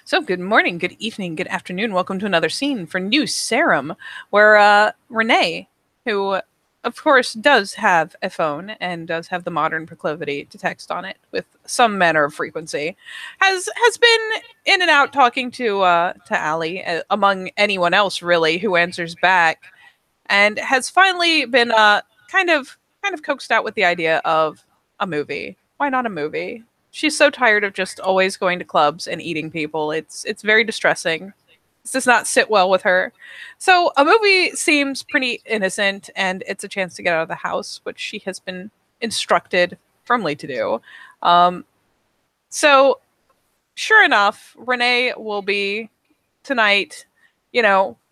So, good morning, good evening, good afternoon. Welcome to another scene for New Serum, where Renee, who, of course, does have a phone and does have the modern proclivity to text on it with some manner of frequency, has been in and out talking to Allie, among anyone else really who answers back, and has finally been kind of coaxed out with the idea of a movie. Why not a movie? She's so tired of just always going to clubs and eating people. It's very distressing. This does not sit well with her. So a movie seems pretty innocent, and it's a chance to get out of the house, which she has been instructed firmly to do. So sure enough, Renee will be tonight,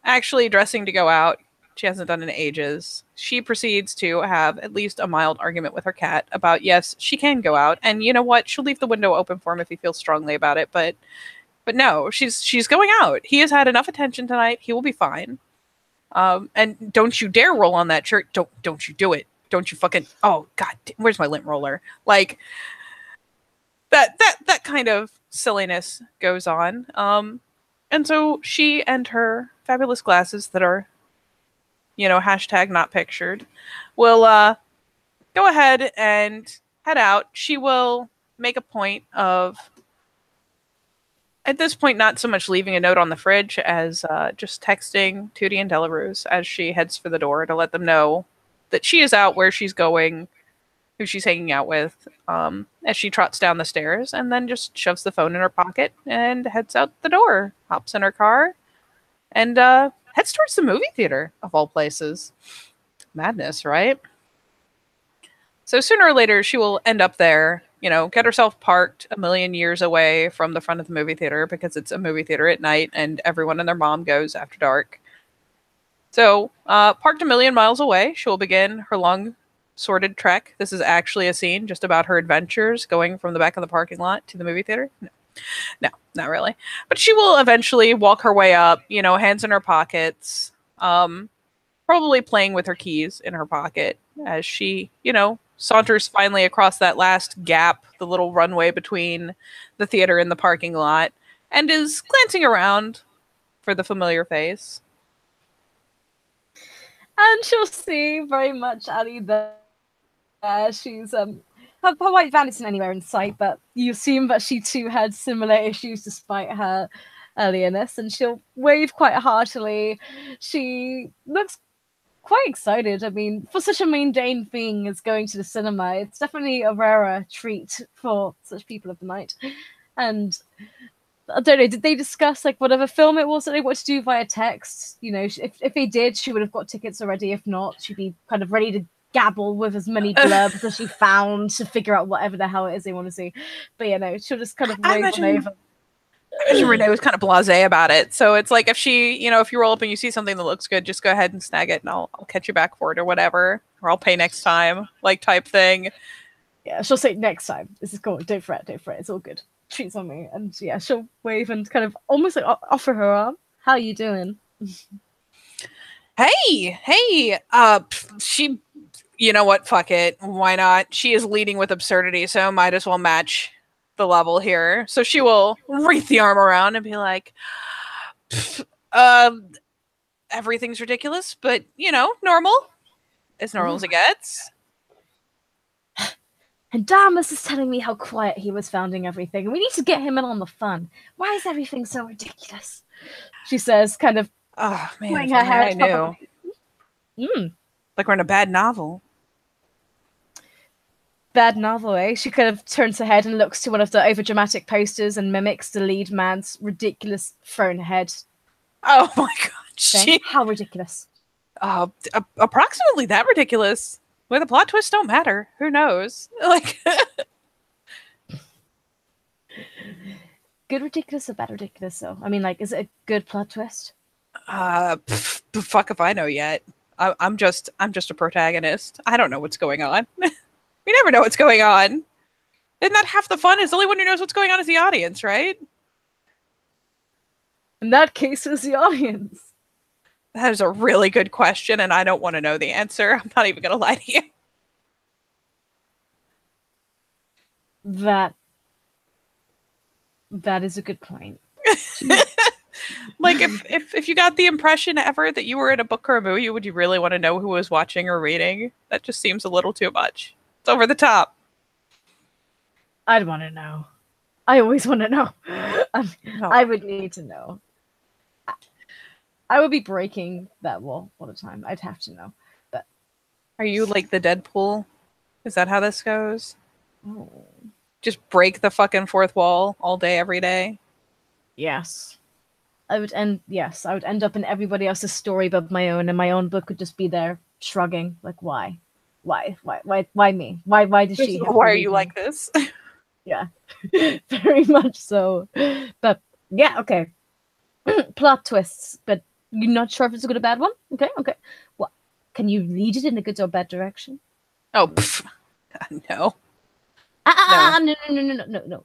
actually dressing to go out. She hasn't done in ages. She proceeds to have at least a mild argument with her cat about, yes, she can go out, and you know what? She'll leave the window open for him if he feels strongly about it. But no, she's going out. He has had enough attention tonight. He will be fine. And don't you dare roll on that shirt. Don't you do it. Don't you fucking. Oh God, where's my lint roller? Like that kind of silliness goes on. And so she and her fabulous glasses that are, hashtag not pictured, will go ahead and head out. She will make a point of, at this point, not so much leaving a note on the fridge as just texting Tootie and Delarose as she heads for the door to let them know that she is out, where she's going, who she's hanging out with, as she trots down the stairs, and then just shoves the phone in her pocket and heads out the door, hops in her car, and heads towards the movie theater, of all places. Madness, right? So sooner or later, she will end up there, get herself parked a million years away from the front of the movie theater, because it's a movie theater at night and everyone and their mom goes after dark. So, parked a million miles away, she will begin her long, sordid trek. This is actually a scene just about her adventures going from the back of the parking lot to the movie theater. No, not really. But she will eventually walk her way up, hands in her pockets, probably playing with her keys in her pocket as she, saunters finally across that last gap, the little runway between the theater and the parking lot, and is glancing around for the familiar face. And she'll see very much Allie there. She's her white van isn't anywhere in sight, but you assume that she too had similar issues despite her earlierness, and she'll wave quite heartily. She looks quite excited. I mean, for such a mundane thing as going to the cinema, it's definitely a rarer treat for such people of the night. And I don't know, did they discuss like whatever film it was that they wanted to do via text? If they did, she would have got tickets already. If not, she'd be kind of ready to gabble with as many blurbs as she found to figure out whatever the hell it is they want to see. But she'll just kind of wave on over. I imagine Renee was kind of blasé about it. So it's like, if she, if you roll up and you see something that looks good, just go ahead and snag it and I'll catch you back for it or whatever. Or I'll pay next time, like type thing. Yeah, she'll say next time. This is cool. Don't fret. It's all good. Treats on me. And yeah, she'll wave and kind of almost like offer her arm. How are you doing? Hey, she, you know what? Fuck it. Why not? She is leading with absurdity, so might as well match the level here. So she will wreath the arm around and be like, everything's ridiculous, but normal. As normal as it gets. And Damas is telling me how quiet he was founding everything, and we need to get him in on the fun. Why is everything so ridiculous? She says, kind of putting her head. I knew. Like we're in a bad novel. Bad novel, eh? She kind of turns her head and looks to one of the overdramatic posters and mimics the lead man's ridiculous thrown head. Oh my god! How ridiculous? Approximately that ridiculous. Where the plot twists don't matter. Who knows? Like, good ridiculous or bad ridiculous? Though, I mean, like, is it a good plot twist? Fuck if I know yet. I'm just a protagonist. I don't know what's going on. We never know what's going on. Isn't that half the fun? Is the only one who knows what's going on is the audience, right? In that case, it's the audience. That is a really good question, and I don't want to know the answer. I'm not even going to lie to you. That is a good point. Like if you got the impression ever that you were in a book or a movie, would you really want to know who was watching or reading? That just seems a little too much. It's over the top. I'd want to know. I always want to know. No. I would need to know. I would be breaking that wall all the time. I'd have to know. But Are you like the Deadpool? Is that how this goes? oh, Just break the fucking fourth wall all day, every day? yes. I would end up in everybody else's story but my own, and my own book would just be there shrugging, like, why? Why me? Why does she have to Why are leave you me? like this? Yeah. Very much so. But yeah, okay. Plot twists, but you're not sure if it's a good or bad one? Okay. Well, can you lead it in a good or bad direction? Oh, pff. No.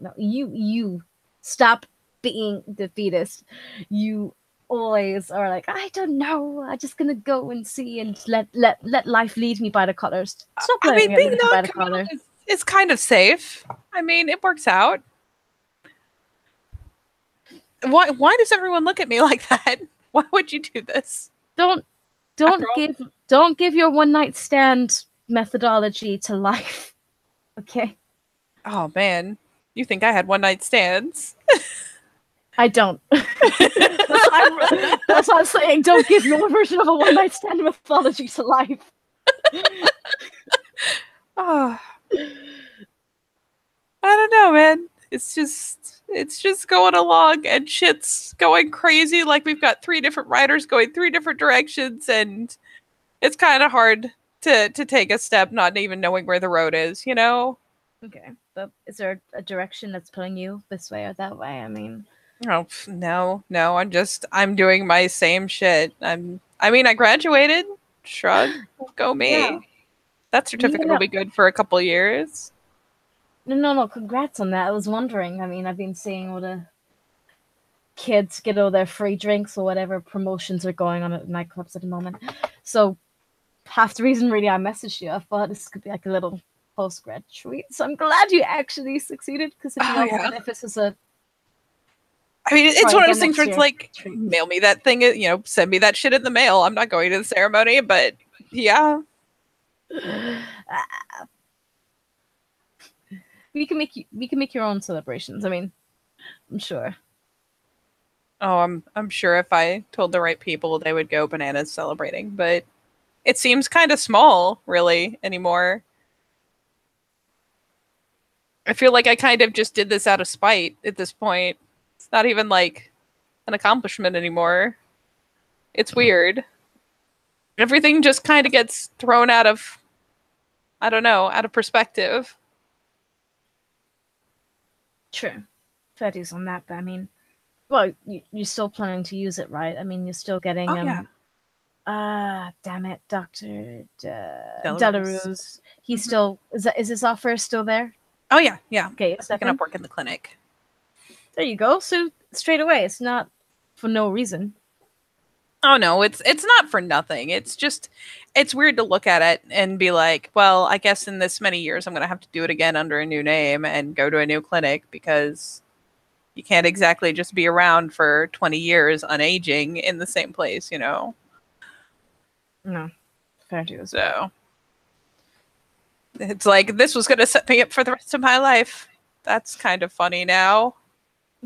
No. You stop being defeatist. You always are like, I don't know. I'm just gonna go and see and let life lead me by the colors. Stop I letting mean, it being lead you by the non-committal colors. is kind of safe. I mean, it works out. Why does everyone look at me like that? Why would you do this? Don't After all, don't give your one night stand methodology to life. Okay? oh man, you think I had one night stands? I don't. That's what I'm saying. Don't give your version of a one night stand mythology to life. Oh, I don't know, man. It's just going along and shit's going crazy. Like we've got three different writers going three different directions, and it's kind of hard to take a step, not even knowing where the road is. You know? Okay. But is there a direction that's pulling you this way or that way? I mean, Oh no. I'm doing my same shit. I mean, I graduated. Shrug. Go yeah. me. That You certificate will know, be good for a couple years. no. Congrats on that. I was wondering. I mean, I've been seeing all the kids get all their free drinks or whatever promotions are going on at nightclubs at the moment. So half the reason really I messaged you, I thought this could be like a little post grad treat. So I'm glad you actually succeeded because if Oh not, yeah. what if this is a I mean, it's try one of those again things where next it's year like, treat? mail me that thing, send me that shit in the mail. I'm not going to the ceremony, but yeah. We can make your own celebrations. I mean, I'm sure. Oh, I'm sure if I told the right people, they would go bananas celebrating, but it seems kind of small, really, anymore. I feel like I kind of just did this out of spite at this point. It's not even like an accomplishment anymore. It's weird. Everything just kind of gets thrown out of, I don't know, out of perspective. True. Fair dues on that, but I mean, well, you're still planning to use it, right? I mean, you're still getting Oh yeah. damn it, Doctor Belarus. Delarose. He's still is his offer still there? Oh yeah. Okay, I'm picking up work in the clinic. there you go. So straight away, it's not for no reason. Oh no, it's not for nothing. It's just it's weird to look at it and be like, well, I guess in this many years I'm going to have to do it again under a new name and go to a new clinic because you can't exactly just be around for 20 years unaging in the same place, you know. No, fair dues. So it's like this was going to set me up for the rest of my life. That's kind of funny now.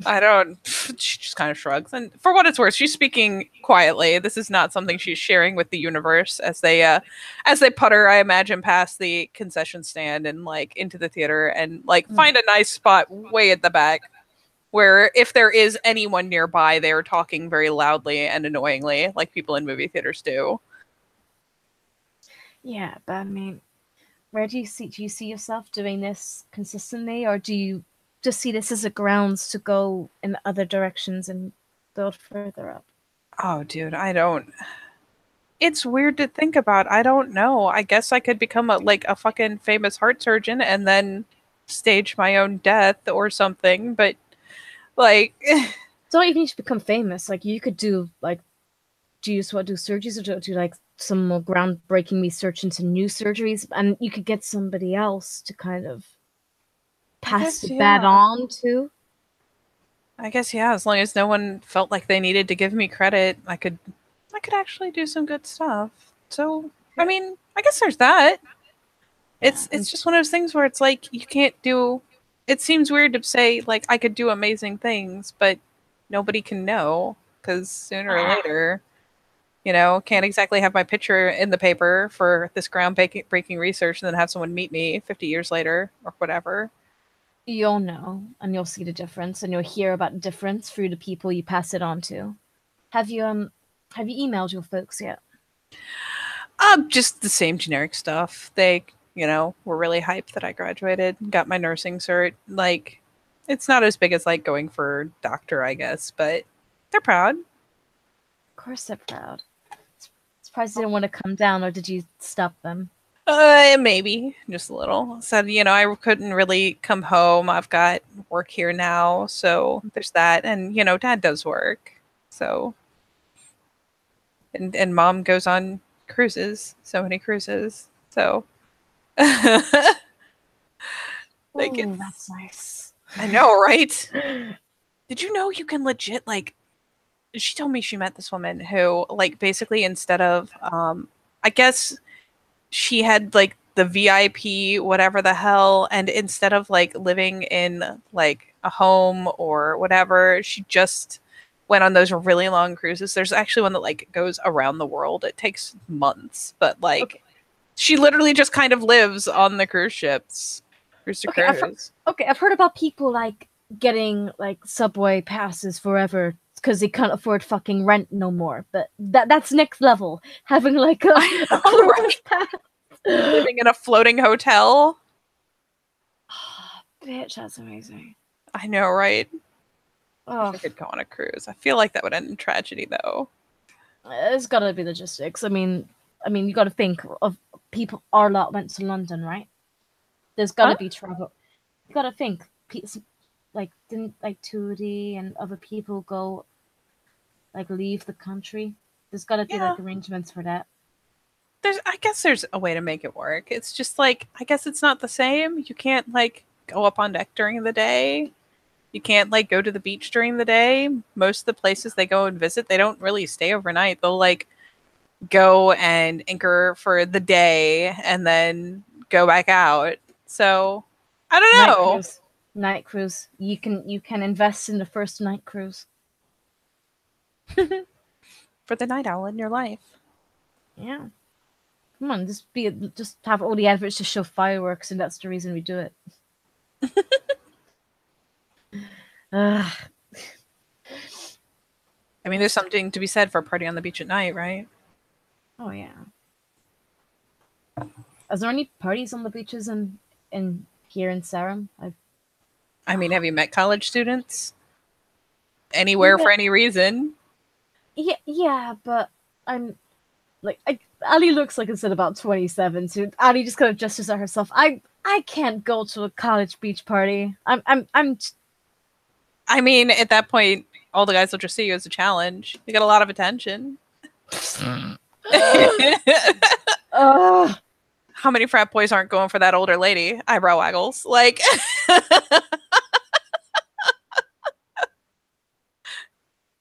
I don't. She just kind of shrugs, and for what it's worth, she's speaking quietly. This is not something she's sharing with the universe as they putter. I imagine past the concession stand and like into the theater and like find a nice spot way at the back, where if there is anyone nearby, they are talking very loudly and annoyingly, like people in movie theaters do. Yeah, but I mean, where do you see yourself doing this consistently, or do you just see this as a grounds to go in other directions and build further up? Oh, dude, I don't. It's weird to think about. I don't know. I guess I could become a fucking famous heart surgeon and then stage my own death or something. But like, Don't even need to become famous. Like you could do like, do you just want to do surgeries or do like some more groundbreaking research into new surgeries, and you could get somebody else to kind of I pass guess the bat yeah. on to. I guess yeah, as long as no one felt like they needed to give me credit, I could actually do some good stuff. So, I Yeah. mean, I guess there's that. Yeah. It's just one of those things where it's like you can't do it seems weird to say like I could do amazing things, but nobody can know because sooner or later, can't exactly have my picture in the paper for this groundbreaking research and then have someone meet me 50 years later or whatever. You'll know, and you'll see the difference, and you'll hear about the difference through the people you pass it on to. Have you have you emailed your folks yet? Just the same generic stuff. They, were really hyped that I graduated, got my nursing cert. Like, it's not as big as like going for doctor, I guess, but they're proud. Of course they're proud. Surprised they didn't want to come down, or did you stop them? Maybe just a little. Said, I couldn't really come home. I've got work here now, so there's that. And dad does work, so and mom goes on cruises, so many cruises, so like Oh, it's. that's nice. I know, right? Did you know you can legit like? She told me she met this woman who like basically instead of I guess she had like the VIP whatever the hell and instead of like living in like a home or whatever she just went on those really long cruises. There's actually one that like goes around the world. It takes months, but Okay, like she literally just kind of lives on the cruise ships. Cruise to okay, cruise. I've heard about people like getting like subway passes forever because they can't afford fucking rent no more. But that's next level. Having like a, I a know, right? cruise pass. Living in a floating hotel. Bitch, that's amazing. I know, right? Wish Oh, I could go on a cruise. I feel like that would end in tragedy, though. it's gotta be logistics. I mean, you gotta think of people. Our lot went to London, right? There's Huh? gotta be travel. You gotta think. Like didn't like Tootie and other people go like leave the country? There's gotta be Yeah. like arrangements for that. I guess there's a way to make it work. It's just like, I guess it's not the same. You can't like go up on deck during the day. You can't like go to the beach during the day. Most of the places they go and visit, they don't really stay overnight. They'll like go and anchor for the day and then go back out. So I don't Night know. cruise. Night cruise. You can invest in the first night cruise. For the night owl in your life. Yeah. Come on, just have all the adverts to show fireworks, and that's the reason we do it. Ugh. I mean, there's something to be said for a party on the beach at night, right? Oh yeah. Is there any parties on the beaches in here in Sarum? I mean, have you met college students anywhere Yeah, for any reason? yeah, but I'm Ali looks like it's at about 27, so Ali just kind of gestures at herself. I can't go to a college beach party. I'm I mean, at that point, all the guys will just see you as a challenge. You get a lot of attention. uh How many frat boys aren't going for that older lady? Eyebrow waggles. Like,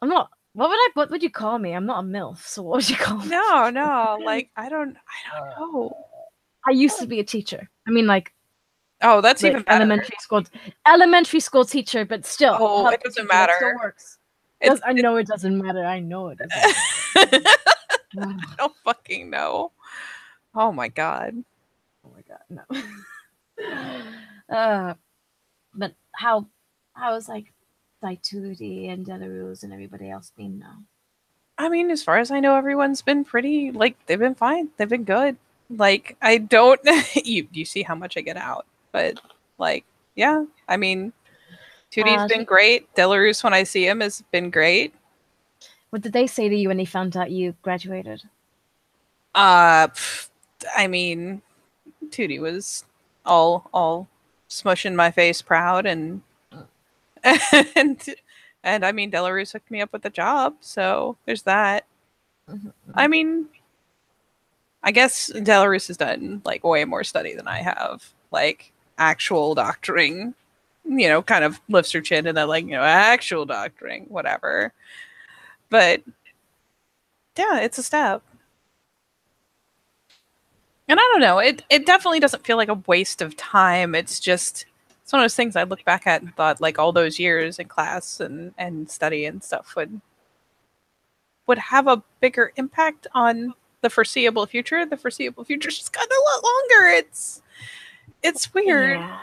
I'm not. What would you call me? I'm not a MILF, so what would you call me? no, like I don't know. I used to be a teacher. I mean, Oh, that's even like better. elementary school teacher, but still, Oh, it healthcare doesn't teacher, that still matter. works. It's, I know it doesn't matter. I know it doesn't I matter. don't fucking know. Oh my god. Oh my god, no. uh, but how is like Saitudi and Delarose and everybody else been now? I mean, as far as I know, everyone's been pretty like they've been fine. They've been good. Like I don't you see how much I get out, but like yeah, I mean, Tootie's been She, great. Delarus when I see him has been great. what did they say to you when they found out you graduated? Pff, I mean, Tootie was all smushing my face proud and and I mean Delarus hooked me up with a job, so there's that. I mean, I guess Delarus has done like way more study than I have, like actual doctoring. kind of lifts her chin and then like, actual doctoring, whatever. But yeah, it's a step. And I don't know, it definitely doesn't feel like a waste of time. It's one of those things I look back at and thought like all those years in class and study and stuff would have a bigger impact on the foreseeable future. The foreseeable future's just gotten a lot longer. It's weird. Yeah.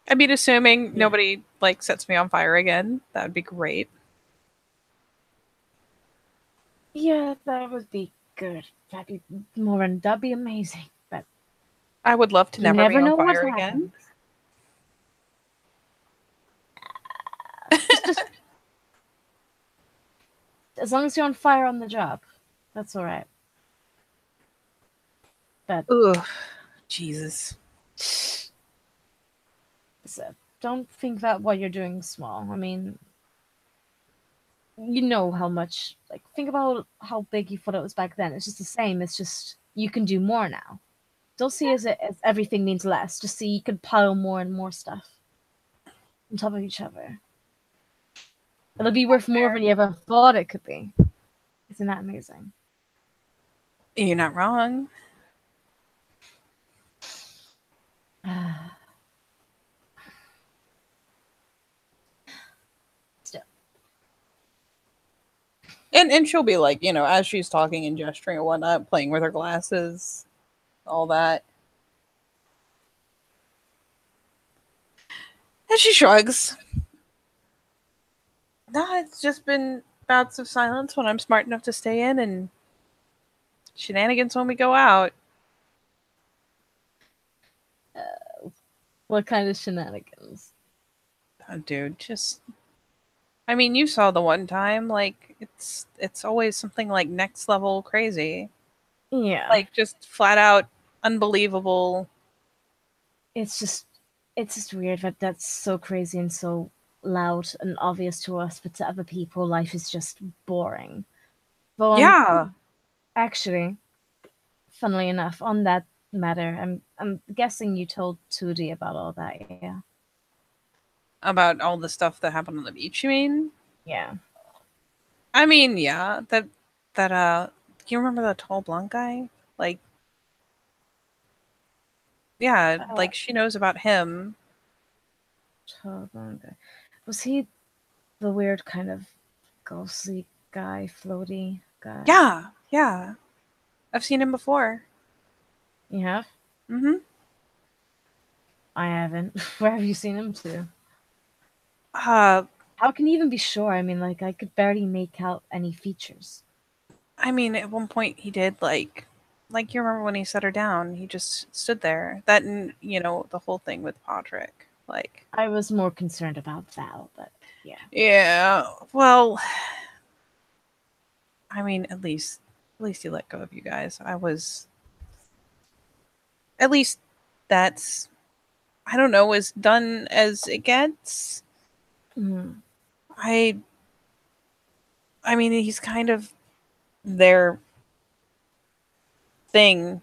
I mean, assuming Yeah. nobody like sets me on fire again, that would be great. Yeah, that would be good. That'd be amazing. But I would love to you never be never on know what fire again. happens. Just as long as you're on fire on the job, that's all right. But Ugh, Jesus. so, don't think that what you're doing is small. I mean, you know how much. Like, think about how big you thought it was back then. It's just the same. It's just you can do more now. Don't see as everything means less. Just see you can pile more and more stuff on top of each other. It'll be worth more than you ever thought it could be. Isn't that amazing? You're not wrong. Still, And she'll be like, as she's talking and gesturing and whatnot, playing with her glasses, all that. And she shrugs. Nah, it's just been bouts of silence when I'm smart enough to stay in and shenanigans when we go out. what kind of shenanigans? Oh, dude, just I mean, you saw the one time, like it's always something like next level crazy. Yeah, Like just flat out unbelievable. it's just it's just weird that that's so crazy and so loud and obvious to us, but to other people, life is just boring. But Yeah, actually, funnily enough, on that matter, I'm guessing you told Tootie about all that. Yeah, about all the stuff that happened on the beach, you mean? yeah. I mean, yeah, that do you remember the tall blonde guy? Like, yeah, Uh, like she knows about him. was he the weird kind of ghostly guy, floaty guy? Yeah, yeah. I've seen him before. You have? Mhm. I haven't. Where have you seen him to? Uh How can you even be sure? I mean, like, I could barely make out any features. I mean, at one point he did like you remember when he set her down, he just stood there. That and, the whole thing with Podrick. Like, I was more concerned about Val, but yeah. yeah. Well, I mean, at least he let go of you guys. I was at least that's I don't know, as done as it gets. Mm-hmm. I I mean, he's kind of their thing,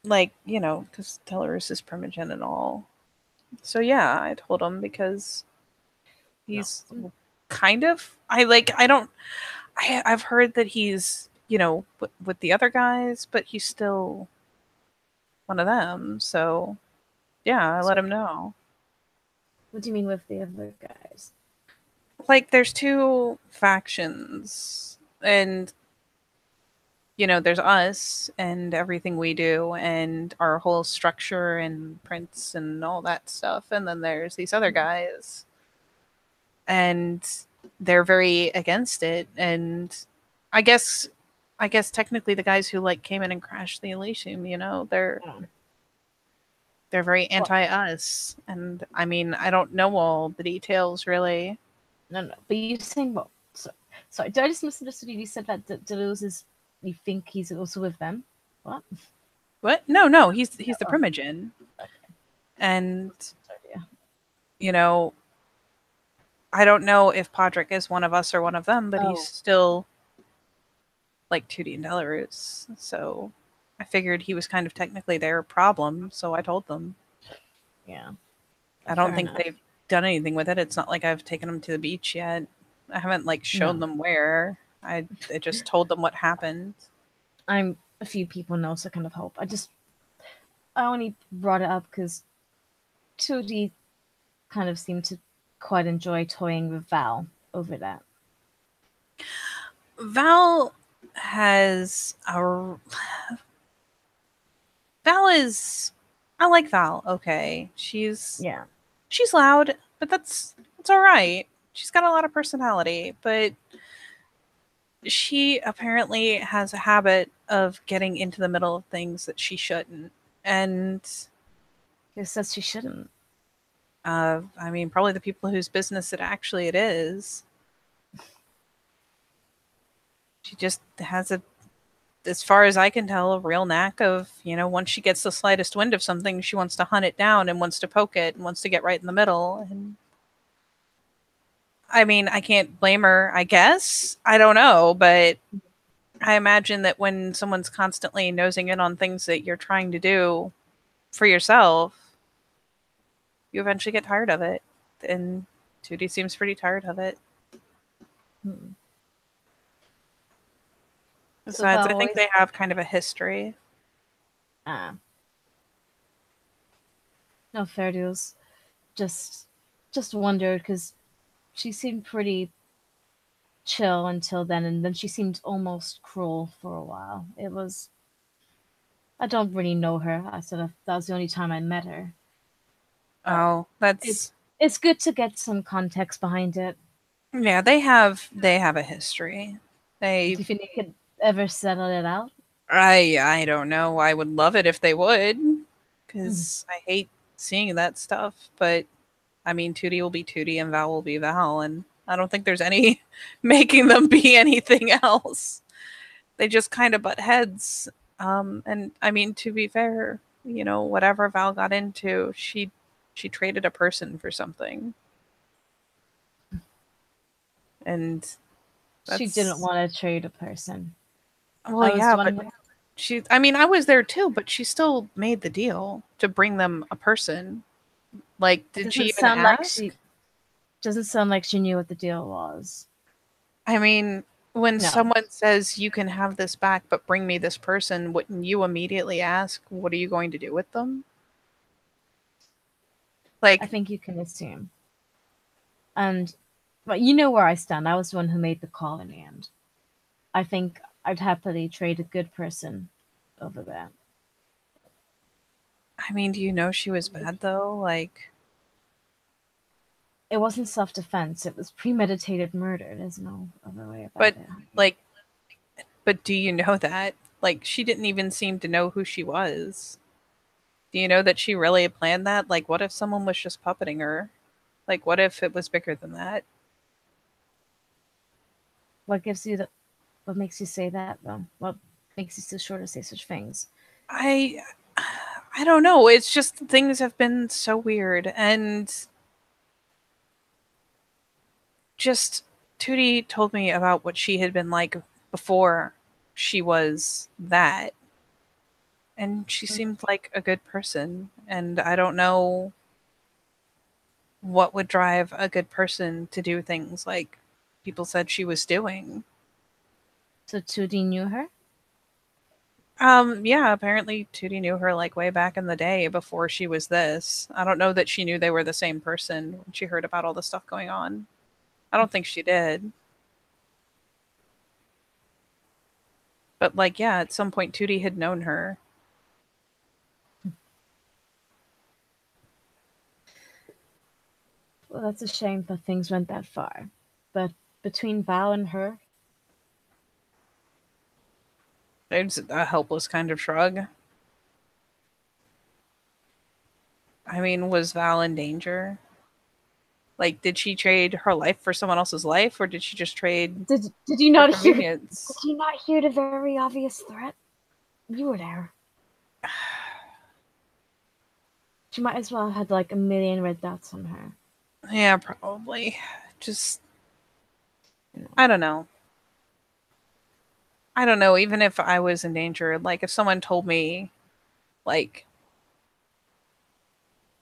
like, because Tellerus is primogen and all. So yeah, I told him because No. he's kind of I don't I've heard that he's with the other guys, but he's still one of them. So yeah, I let So, him know. what do you mean with the other guys? Like there's two factions, and there's us and everything we do and our whole structure and prints and all that stuff, and then there's these other guys, and they're very against it. And I guess I guess technically the guys who like came in and crashed the Elysium, Oh, they're very well, anti us. And I mean, I don't know all the details really. no, no. But you're saying, well, sorry, did I just misunderstood you? You said that Deleuze is, you think he's also with them? What? What? No, no, he's the Oh, primogen. okay. And Sorry, yeah. you know, I don't know if Podrick is one of us or one of them, but he's Oh, still like Tootie and Delarus. So I figured he was kind of technically their problem, so I told them. yeah. I don't Fair think enough. they've done anything with it. It's not like I've taken them to the beach yet. I haven't like shown No, them where. I just told them what happened. I'm a few people know, so I kind of hope. I only brought it up because 2D kind of seemed to quite enjoy toying with Val over that. Val has a Val is I like Val. Okay. Yeah. She's loud, but that's all right. She's got a lot of personality, but she apparently has a habit of getting into the middle of things that she shouldn't. And Who says she shouldn't? I mean, probably the people whose business it is. She just has a, as far as I can tell, a real knack of, once she gets the slightest wind of something, she wants to hunt it down and wants to poke it and wants to get right in the middle. And I mean, I can't blame her, I guess. I don't know, but I imagine that when someone's constantly nosing in on things that you're trying to do for yourself, you eventually get tired of it. And 2D seems pretty tired of it. Hmm. So Besides, Val I think always they have kind of a history. ah no fair dues. Just just wondered because she seemed pretty chill until then, and then she seemed almost cruel for a while. It was I don't really know her. I sort of that was the only time I met her. But Oh, it's that's it's good to get some context behind it. yeah, they have a history. Do They you think they could ever settle it out? I don't know. I would love it if they would, Mm. cuz I hate seeing that stuff, but I mean, Tootie will be Tootie and Val will be Val, and I don't think there's any making them be anything else. They just kind of butt heads. And I mean, to be fair, whatever Val got into, she traded a person for something, and She didn't that's want to trade a person. well, I was yeah, but wondering. I mean, I was there too, but she still made the deal to bring them a person. Like, It did she doesn't even sound like ask? she doesn't sound like she knew what the deal was. I mean, when No, someone says you can have this back, but bring me this person, wouldn't you immediately ask, what are you going to do with them? I Like, think you can assume. And but you know where I stand. I was the one who made the call in the end. I think I'd happily trade a good person over that. I mean, do you know she was bad though? Like, It wasn't self defense, it was premeditated murder. There's no other way about but it. like, but do you know that? Like, she didn't even seem to know who she was. Do you know that she really planned that? Like, what if someone was just puppeting her? Like, what if it was bigger than that? What gives you the what makes you say that though? What makes you so sure to say such things? I I don't know. It's just things have been so weird and just Tootie told me about what she had been like before she was that. And she seemed like a good person. And I don't know what would drive a good person to do things like people said she was doing. So 2D knew her? Yeah, apparently Tootie knew her like way back in the day before she was this. I don't know that she knew they were the same person when she heard about all the stuff going on. I don't think she did. But like, yeah, at some point Tootie had known her. Well, that's a shame that things went that far. But between Val and her, It's a helpless kind of shrug. I mean, was Val in danger? Like, did she trade her life for someone else's life, or did she just trade did you for not hear? Did convenience? you not hear the very obvious threat? You were there. She might as well have had like a million red dots on her. Yeah, probably. Just, I don't know. I don't know. Even if I was in danger, like, if someone told me, like,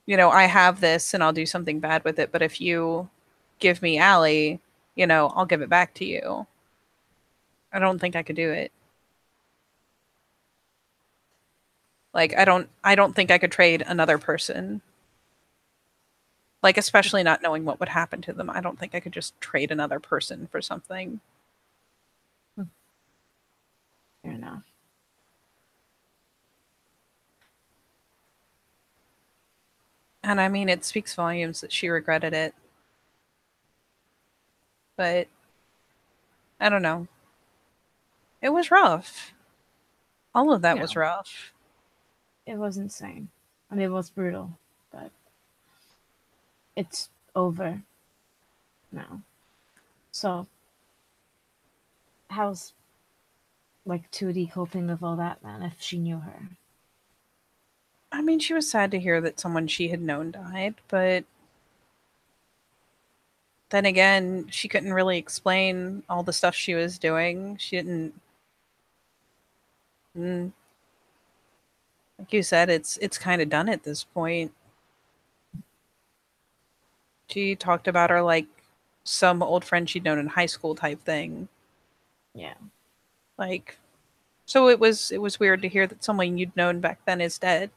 I have this and I'll do something bad with it, but if you give me Allie, I'll give it back to you. I don't think I could do it. Like I don't think I could trade another person. Like especially not knowing what would happen to them. I don't think I could just trade another person for something. Fair enough. And I mean it speaks volumes that she regretted it. But I don't know. It was rough. All of that was Yeah, rough. it was insane. I mean, it was brutal, but it's over now. So, how's like 2D coping with all that, man? If she knew her, I mean, she was sad to hear that someone she had known died, but then again, she couldn't really explain all the stuff she was doing. She didn't. mm, Like you said, it's kind of done at this point. She talked about her like some old friend she'd known in high school type thing. yeah. Like, so it was weird to hear that someone you'd known back then is dead.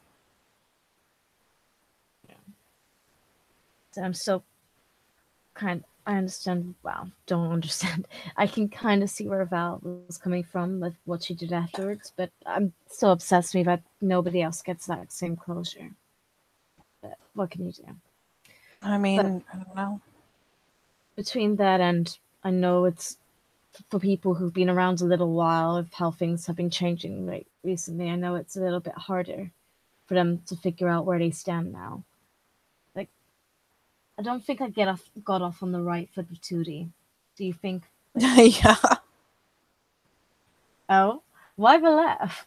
So I'm still I understand. Wow, don't understand. I can kind of see where Val was coming from with what she did afterwards, but I'm still obsessed with me that nobody else gets that same closure. But what can you do? I But mean, I don't know. between that and I know it's for people who've been around a little while of how things have been changing like recently. I know it's a little bit harder for them to figure out where they stand now. Like I don't think I got off on the right foot with Tootie. Do you think? Like, Yeah, oh, why the laugh?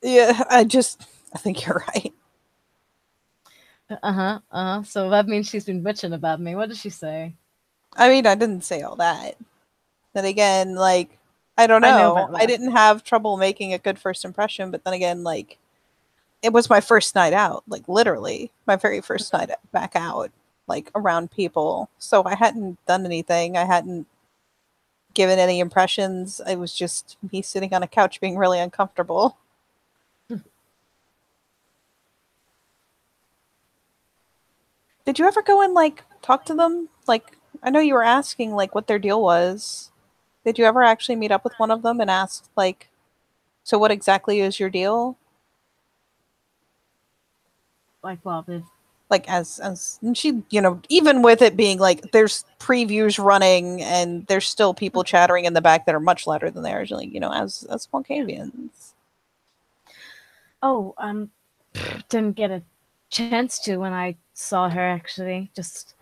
yeah. I think you're right. Uh huh. Uh huh. So that means she's been bitching about me. What did she say? I mean, I didn't say all that. Then again, like, I don't I know know. that I laugh. didn't have trouble making a good first impression, but then again, like, it was my first night out, like, literally my very first night back out, like, around people. So I hadn't done anything. I hadn't given any impressions. It was just me sitting on a couch being really uncomfortable. Did you ever go and, like, talk to them? Like, I know you were asking, like, what their deal was. Did you ever actually meet up with one of them and ask, like, so what exactly is your deal? Like, well, Like as and she, even with it being like there's previews running and there's still people chattering in the back that are much louder than theirs, like, as Moncavians. oh, didn't get a chance to when I saw her actually. Just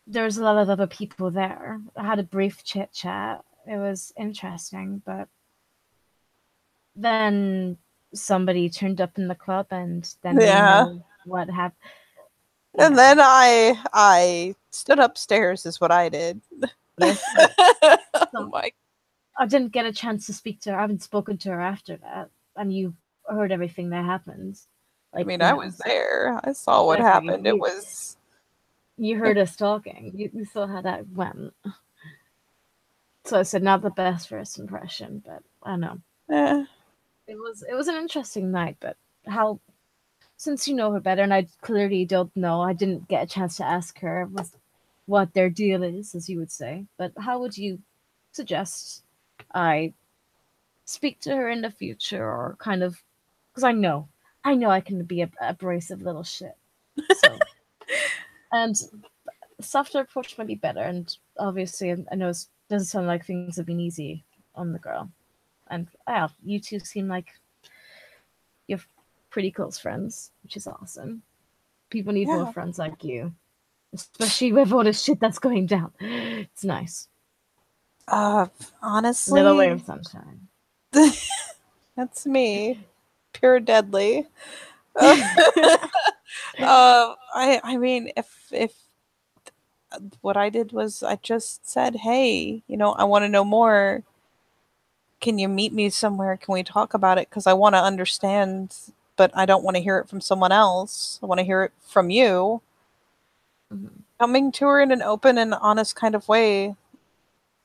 there was a lot of other people there. I had a brief chit chat. It was interesting, but then somebody turned up in the club, and then we Yeah. know what happened. And Yeah. then I stood upstairs is what I did. Yes. Oh So my. I didn't get a chance to speak to her. I haven't spoken to her after that, and you heard everything that happened. I Like mean, I was so there. I saw what exactly. happened. It was You heard us talking. You saw how that went. So I said not the best first impression, but I don't know. eh, It was an interesting night, but how since you know her better, and I clearly don't know, I didn't get a chance to ask her what their deal is, as you would say. But how would you suggest I speak to her in the future, or kind of because I know I can be a abrasive little shit. So and softer approach might be better. And obviously, I know it doesn't sound like things have been easy on the girl. And you two seem like you're pretty close friends, which is awesome. People need more yeah. friends like you, especially with all this shit that's going down. It's nice. Uh Little ray of honestly, sunshine. that's me. Pure deadly. I mean, if what I did was I just said, "Hey, I want to know more. Can you meet me somewhere? Can we talk about it? Because I want to understand but I don't want to hear it from someone else. I want to hear it from you. Mm-hmm. Coming to her in an open and honest kind of way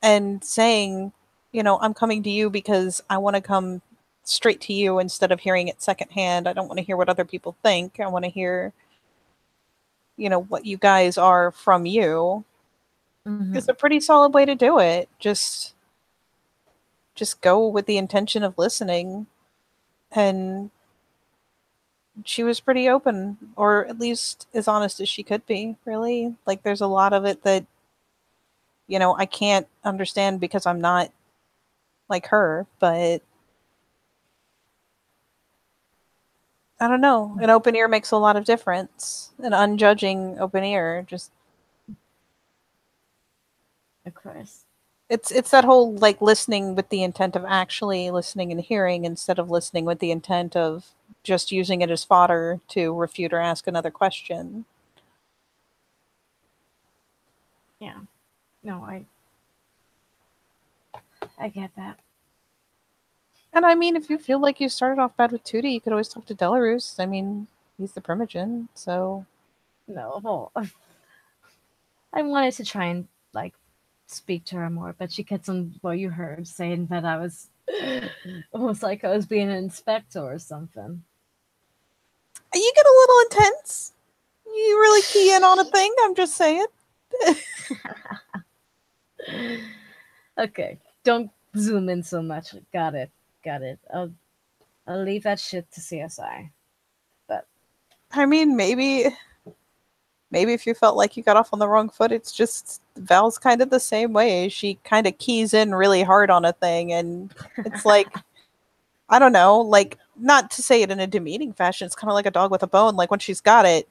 and saying, I'm coming to you because I want to come straight to you instead of hearing it secondhand. I don't want to hear what other people think. I want to hear, what you guys are from you. It's Mm-hmm. a pretty solid way to do it. Just go with the intention of listening. And she was pretty open, or at least as honest as she could be, really. Like, there's a lot of it that, I can't understand because I'm not like her, but I don't know. An open ear makes a lot of difference. An unjudging open ear, just Of course. it's that whole like listening with the intent of actually listening and hearing instead of listening with the intent of just using it as fodder to refute or ask another question. Yeah. No, I get that. And I mean, if you feel like you started off bad with Tootie, you could always talk to Delarus. I mean, he's the primogen, so No, well, I wanted to try and like speak to her more, but she kept on what you heard saying that I was almost like I was being an inspector or something. you get a little intense. You really key in on a thing. I'm just saying. Okay, don't zoom in so much. Got it. Got it. I'll leave that shit to CSI. But I mean, maybe if you felt like you got off on the wrong foot, it's just Val's kind of the same way. She kind of keys in really hard on a thing, and it's like, I don't know, like, not to say it in a demeaning fashion, it's kind of like a dog with a bone. Like, when she's got it,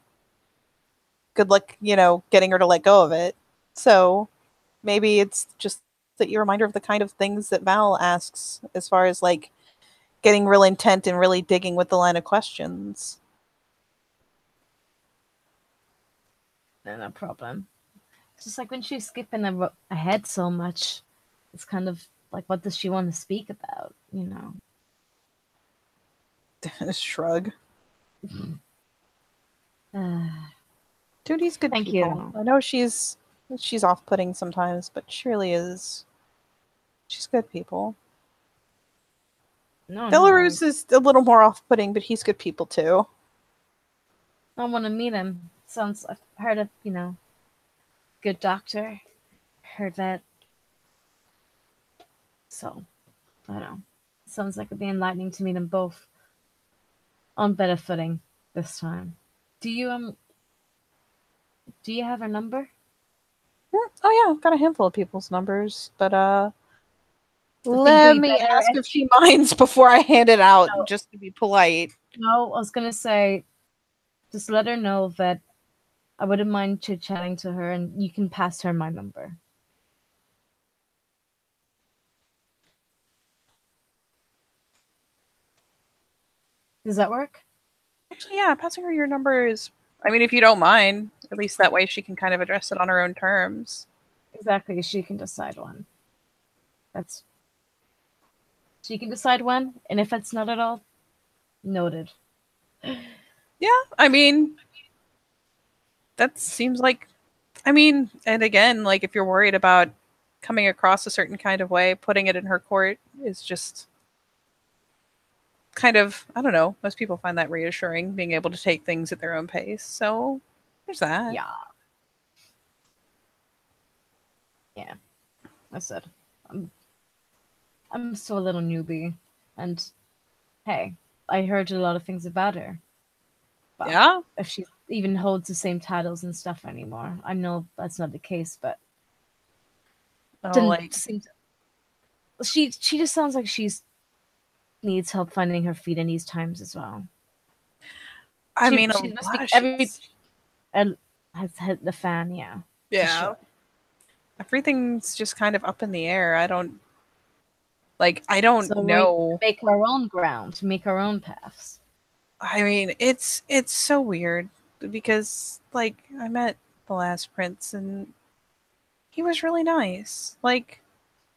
good luck, getting her to let go of it. So maybe it's just that you reminder of the kind of things that Val asks as far as like getting real intent and really digging with the line of questions. no problem. It's just like when she's skipping ahead so much, it's kind of like, what does she want to speak about? You know. Shrug. Uh, Duty's good Thank people. you. I know she's off-putting sometimes, but she really is. She's good people. No, no, Belarus is a little more off-putting, but he's good people too. I want to meet him. Sounds. I've heard of good doctor. Heard that. So I don't know. Sounds like it'd be enlightening to meet them both on better footing this time. Do you do you have her number? Oh yeah, I've got a handful of people's numbers, but I think let we me better. ask if she minds before I hand it out, No, just to be polite. no, I was gonna say just let her know that I wouldn't mind chit chatting to her, and you can pass her my number. Does that work? Actually, yeah, passing her your number is. I mean, if you don't mind, at least that way she can kind of address it on her own terms. Exactly. She can decide when. That's she can decide when, and if it's not at all, noted. Yeah, I mean, that seems like. I mean, and again, like if you're worried about coming across a certain kind of way, putting it in her court is just kind of, I don't know, most people find that reassuring, being able to take things at their own pace. So there's that. Yeah, yeah. I said, I'm I'm still a little newbie, and hey, I heard a lot of things about her. Well, Yeah. if she even holds the same titles and stuff anymore, I know that's not the case, but Oh, didn't like, seem. She just sounds like she's needs help finding her feet in these times as well. I mean, a She must lot be of every shit's, and has hit the fan, yeah, for yeah, sure. everything's just kind of up in the air. I don't So we need to know. make our own ground, make our own paths. I mean, it's so weird because, like, I met the last prince and he was really nice. Like,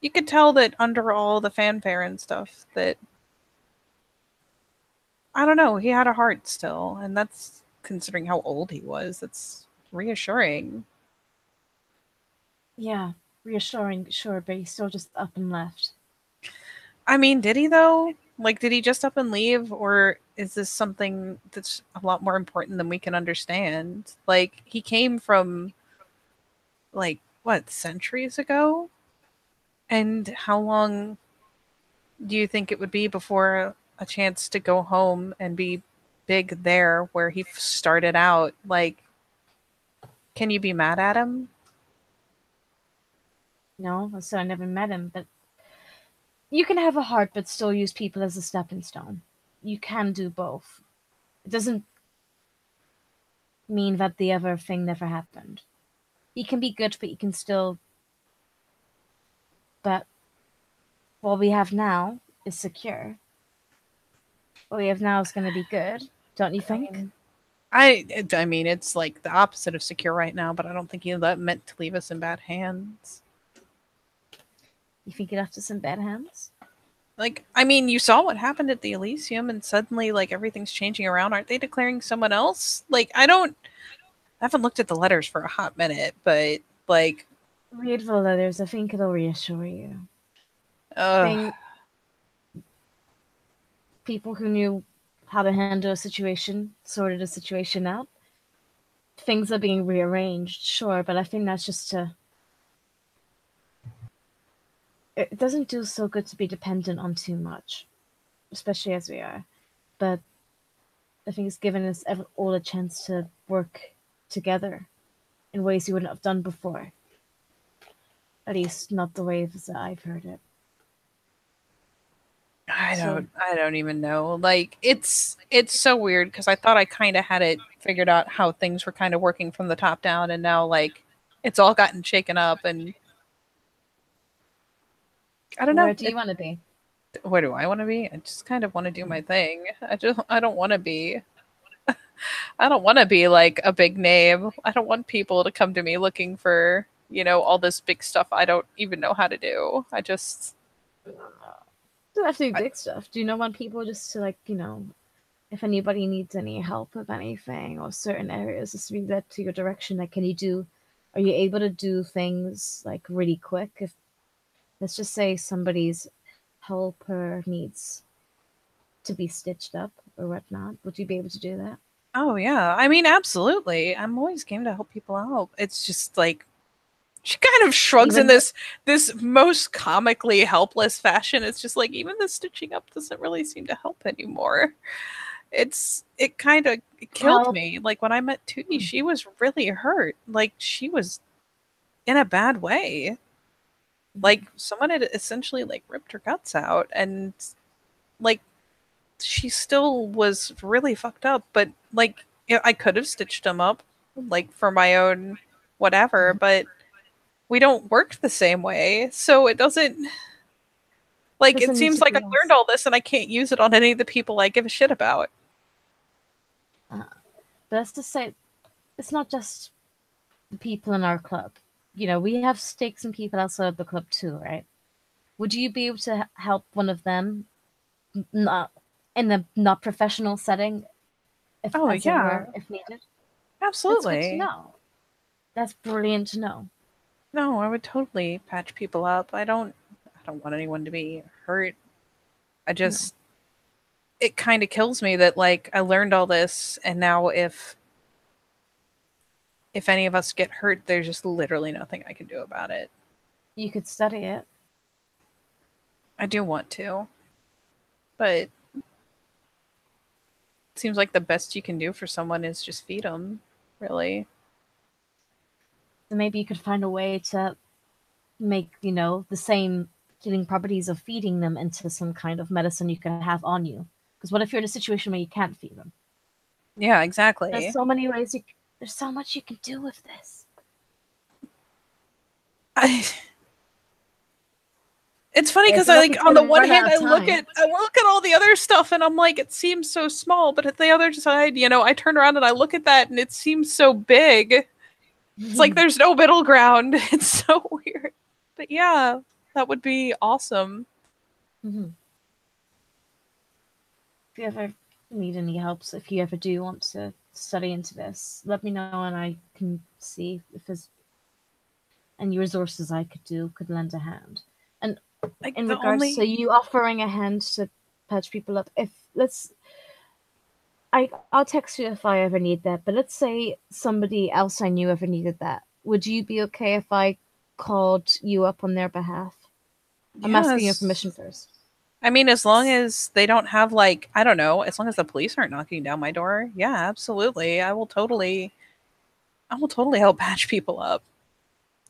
you could tell that under all the fanfare and stuff that I don't know. He had a heart still, and that's considering how old he was. That's reassuring. Yeah, reassuring, sure, but he's still just up and left. I mean, did he though? Like, did he just up and leave, or is this something that's a lot more important than we can understand? Like, he came from, like, what, centuries ago? And how long do you think it would be before a chance to go home and be big there where he started out? Like, can you be mad at him? No, so I never met him, but you can have a heart but still use people as a stepping stone. You can do both. It doesn't mean that the other thing never happened. He can be good, but he can still. But what we have now is secure. What we have now is going to be good, don't you I think? mean, I mean, it's like the opposite of secure right now, but I don't think he meant to leave us in bad hands. You think it left us in bad hands? Like, I mean, you saw what happened at the Elysium, and suddenly, like, everything's changing around. Aren't they declaring someone else? Like, I haven't looked at the letters for a hot minute, but like, Read the letters. I think it'll reassure you. uh, Think people who knew how to handle a situation sorted a situation out. Things are being rearranged, sure, but I think that's just to. It doesn't do so good to be dependent on too much, especially as we are. But I think it's given us all a chance to work together in ways we wouldn't have done before. At least not the ways that I've heard it. So I don't even know. Like, it's so weird because I thought I kind of had it figured out how things were kind of working from the top down, and now like it's all gotten shaken up, and I don't know. where do you want to be? Where do I want to be? I just kind of want to do my thing. I don't want to be I don't want to be like a big name. I don't want people to come to me looking for, all this big stuff I don't even know how to do. Do have to do I, big stuff. Do you not want people just to if anybody needs any help with anything or certain areas, just to be led to your direction? Like, are you able to do things like really quick? If let's just say somebody's helper needs to be stitched up or whatnot, would you be able to do that? oh yeah. I mean, absolutely. I'm always game to help people out. It's just like she kind of shrugs in Even this most comically helpless fashion. It's just like even the stitching up doesn't really seem to help anymore. It kind of killed help. me. Like when I met Tootie, she was really hurt. Like she was in a bad way. Like someone had essentially like ripped her guts out, and like she still was really fucked up, but like I could have stitched them up like for my own whatever, but we don't work the same way, so it doesn't, like, it Doesn't need seems to like I be learned us. all this and I can't use it on any of the people I give a shit about. Uh, but that's to say, it's not just the people in our club. We have stakes in people outside of the club too, right? Would you be able to help one of them, not in a not professional setting, if Oh as it yeah, were, if needed? That's good to absolutely. know. That's brilliant to know. No, I would totally patch people up. I don't want anyone to be hurt. I No, just it kind of kills me that like I learned all this and now if any of us get hurt, there's just literally nothing I can do about it. you could study it. I do want to, but it seems like the best you can do for someone is just feed them, really. So maybe you could find a way to make the same healing properties of feeding them into some kind of medicine you can have on you. Because what if you're in a situation where you can't feed them? Yeah, There's exactly. so many ways there's so much you can do with this. I, it's funny I because feel I like like it's on the gonna one run hand out of time. I look at all the other stuff and I'm like it seems so small, but at the other side, I turn around and I look at that and it seems so big. It's like there's no middle ground. It's so weird. But yeah, that would be awesome. Mhm. If you ever need any help, so if you ever do want to study into this, let me know and I can see if there's any resources I could lend a hand. And Like in the regards to only you offering a hand to patch people up, if let's I'll text you if I ever need that, but let's say somebody else I knew ever needed that. Would you be okay if I called you up on their behalf? I'm asking your permission yes. first. I mean, as long as they don't have like I don't know, as long as the police aren't knocking down my door, yeah, absolutely. I will totally help patch people up.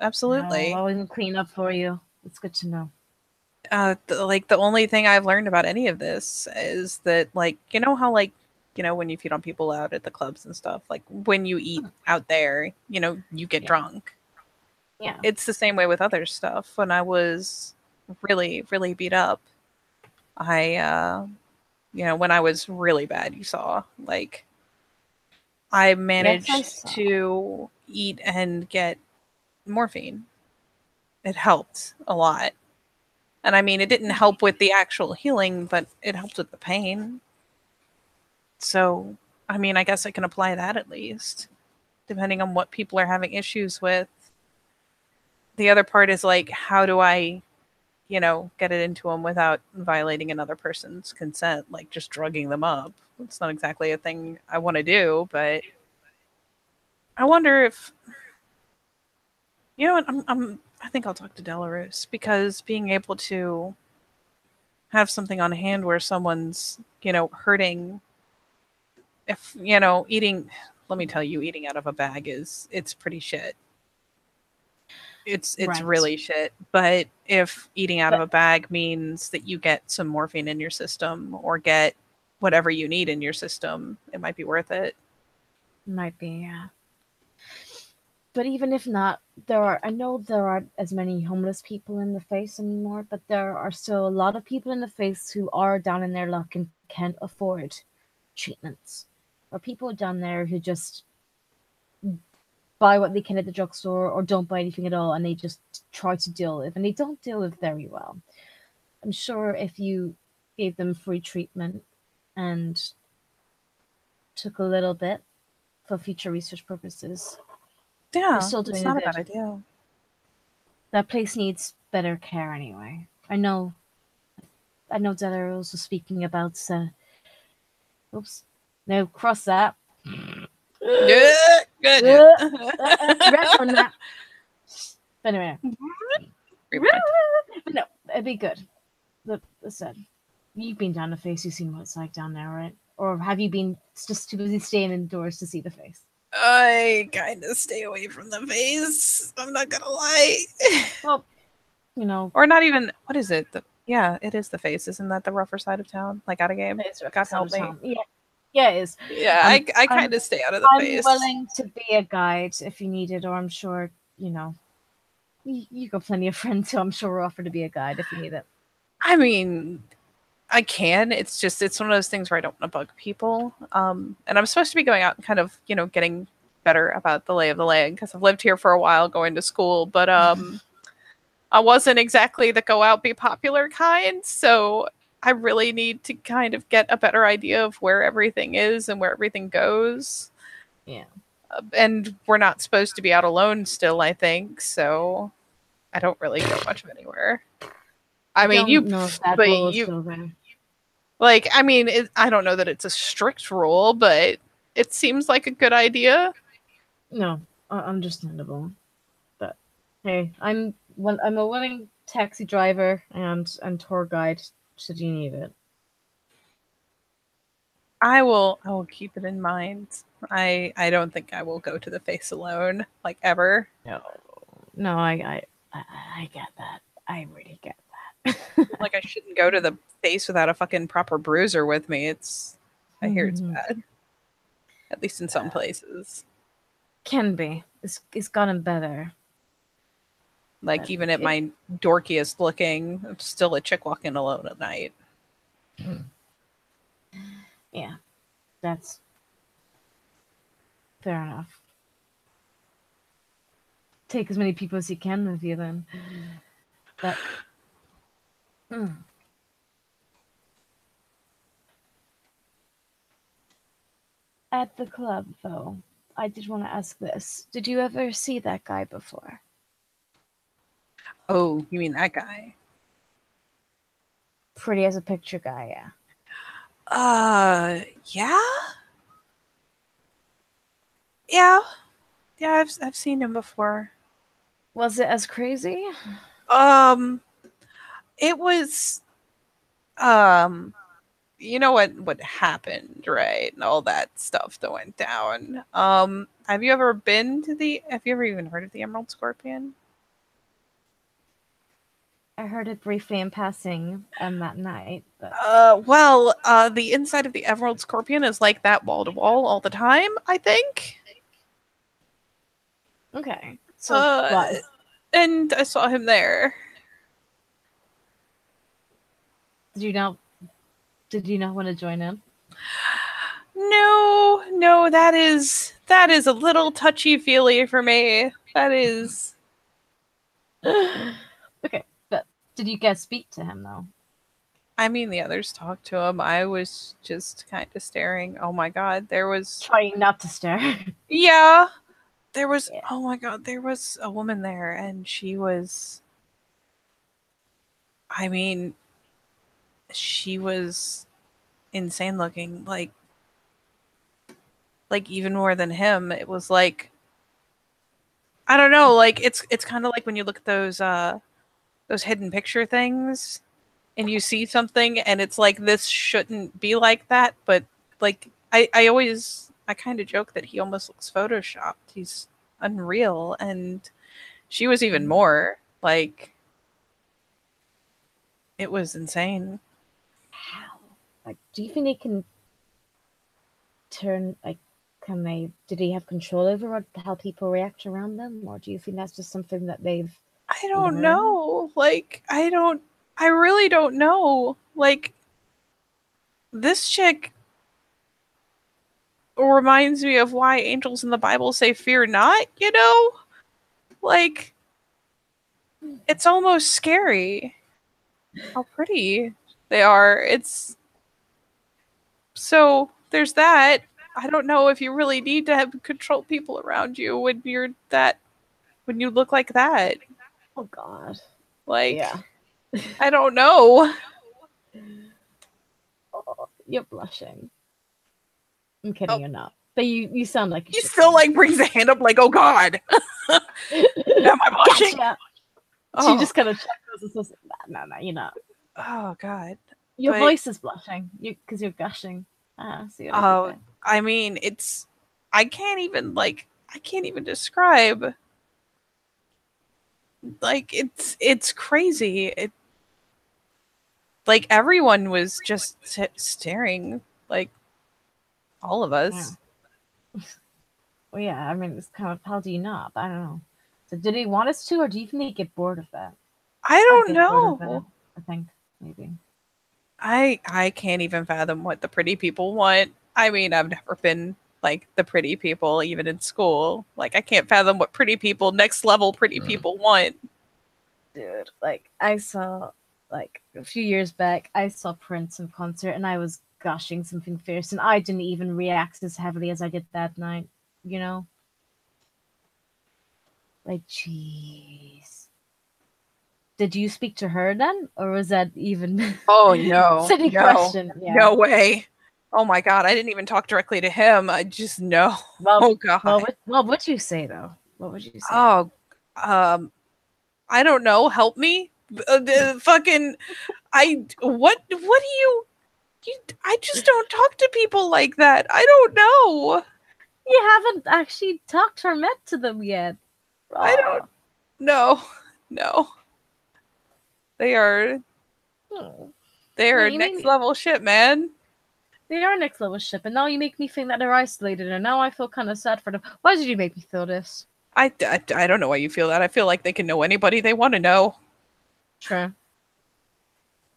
Absolutely. I'll even clean up for you. It's good to know. Like the only thing I've learned about any of this is that like you know how like when you feed on people out at the clubs and stuff, like when you eat out there, you get Yeah. drunk. Yeah. It's the same way with other stuff. When I was really really beat up, I when I was really bad, you saw like I Yes, I managed saw. to eat and get morphine. It helped a lot. And I mean, it didn't help with the actual healing, but it helped with the pain. So, I mean, I guess I can apply that at least, depending on what people are having issues with. The other part is like, how do I, get it into them without violating another person's consent, like just drugging them up? It's not exactly a thing I want to do, but I wonder if, what, I think I'll talk to Delarose because being able to have something on hand where someone's, hurting if eating let me tell you eating out of a bag it's pretty shit. It's Right. really shit, but if eating out of But a bag means that you get some morphine in your system or get whatever you need in your system, it might be worth it. might be, yeah. But even if not, I know there aren't as many homeless people in the face anymore, but there are still a lot of people in the face who are down in their luck and can't afford treatments. Or people down there who just buy what they can at the drugstore or don't buy anything at all and they just try to deal with, and they don't deal with very well. I'm sure if you gave them free treatment and took a little bit for future research purposes, you're Yeah, still it's doing a not a bit. bad idea. That place needs better care anyway. I know Delaros was speaking about oops. No, cross that. Yeah, good. Red on that. But anyway. Rewind. But no, it'd be good. Listen, you've been down the face, you've seen what it's like down there, right? Or have you been just too busy staying indoors to see the face? I kind of stay away from the face, I'm not gonna lie. Well, you know, Or not even, what is it? Yeah, it is the face. Isn't that the rougher side of town? Like out of game? it's rough God side help of me. town. Yeah, yeah, it is. Yeah, Um, I I'm kind of stay out of the I'm face. willing to be a guide if you need it, or I'm sure you got plenty of friends who I'm sure will offer to be a guide if you need it. I mean, I can. It's just it's one of those things where I don't want to bug people. And I'm supposed to be going out and kind of getting better about the lay of the land because I've lived here for a while, going to school, but I wasn't exactly the go out be popular kind, so I really need to kind of get a better idea of where everything is and where everything goes. Yeah, And we're not supposed to be out alone still, I think, so I don't really go much of anywhere. I I mean, don't know if that but rule is you, still there. like, I mean, I don't know that it's a strict rule, but it seems like a good idea. No, understandable. But hey, I'm a willing taxi driver and tour guide should you need it. I will keep it in mind. I don't think I will go to the face alone, like ever. No, no, I get that. I really get that. Like I shouldn't go to the face without a fucking proper bruiser with me. I hear it's bad, at least in some places. Can be. It's gotten better, Like but even at my dorkiest looking, I'm still a chick walking alone at night. yeah, that's fair enough. Take as many people as you can with you then. But mm, At the club, though, I did want to ask this. Did you ever see that guy before? Oh, you mean that guy? Pretty as a picture guy, yeah. Yeah, yeah, yeah. I've seen him before. Was it as crazy? Um, it was um you know what happened, right? And all that stuff that went down. Have you ever been to the have you ever even heard of the Emerald Scorpion? I heard it briefly in passing that night, but The inside of the Emerald Scorpion is like that wall to wall all the time, I think. okay. So Uh what? and I saw him there. Did you not? Did you not want to join in? No, no, that is a little touchy feely for me. That is Okay, but did you get to speak to him though? I mean the others talked to him. I was just kind of staring. Oh my god, there was Trying not to stare. yeah, there was Yeah. oh my god, there was a woman there and she was I mean, she was insane looking, like even more than him. It was like I don't know, like it's kind of like when you look at those hidden picture things and you see something and it's like this shouldn't be like that, but like I kind of joke that he almost looks photoshopped. He's unreal and she was even more like it was insane. How? Like, do you think they can turn like? Can they? Did he have control over how people react around them, or do you think that's just something that they've I don't learned? know. Like I really don't know. Like this chick reminds me of why angels in the Bible say fear not, you know? Like it's almost scary how pretty they are. It's so there's that. I don't know if you really need to have control people around you when you look like that. Oh God. Yeah. Like I don't know. Oh, you're blushing. I'm kidding, Oh, you're not. But you sound like you he should still be. like brings a hand up like, "Oh god. Am I blushing?" Gotcha. She Oh. just kind of chuckles and says, no, you're not. Oh god. Your But voice is blushing. Because you're gushing. Ah, see what I did oh, there? I mean, it's I can't even describe like it's crazy. Like everyone was just staring like all of Yeah. us. Well, yeah, I mean, it's kind of, how do you not? But I don't know. So did he want us to, or do you think they get bored of that? I I'd don't get bored of it, know. I think, maybe. I can't even fathom what the pretty people want. I mean, I've never been like the pretty people even in school. Like I can't fathom what pretty people next level pretty people want. Dude, like, I saw, like, a few years back, I saw Prince in concert, and I was gushing something fierce, and I didn't even react as heavily as I did that night, you know? Like, jeez. Did you speak to her then? Or was that even Oh no. silly No. question? Yeah. No way. Oh my god, I didn't even talk directly to him. I just know. Well, Oh god. what would you say though? What would you say? Oh um I don't know. Help me. Fucking what do I just don't talk to people like that. I don't know. You haven't actually talked or met to them yet. I don't Oh. know. No. They are Hmm. they No, are you made next me. level shit, man. They are next level ship, and now you make me think that they're isolated, and now I feel kind of sad for them. Why did you make me feel this? I don't know why you feel that. I feel like they can know anybody they want to know. True.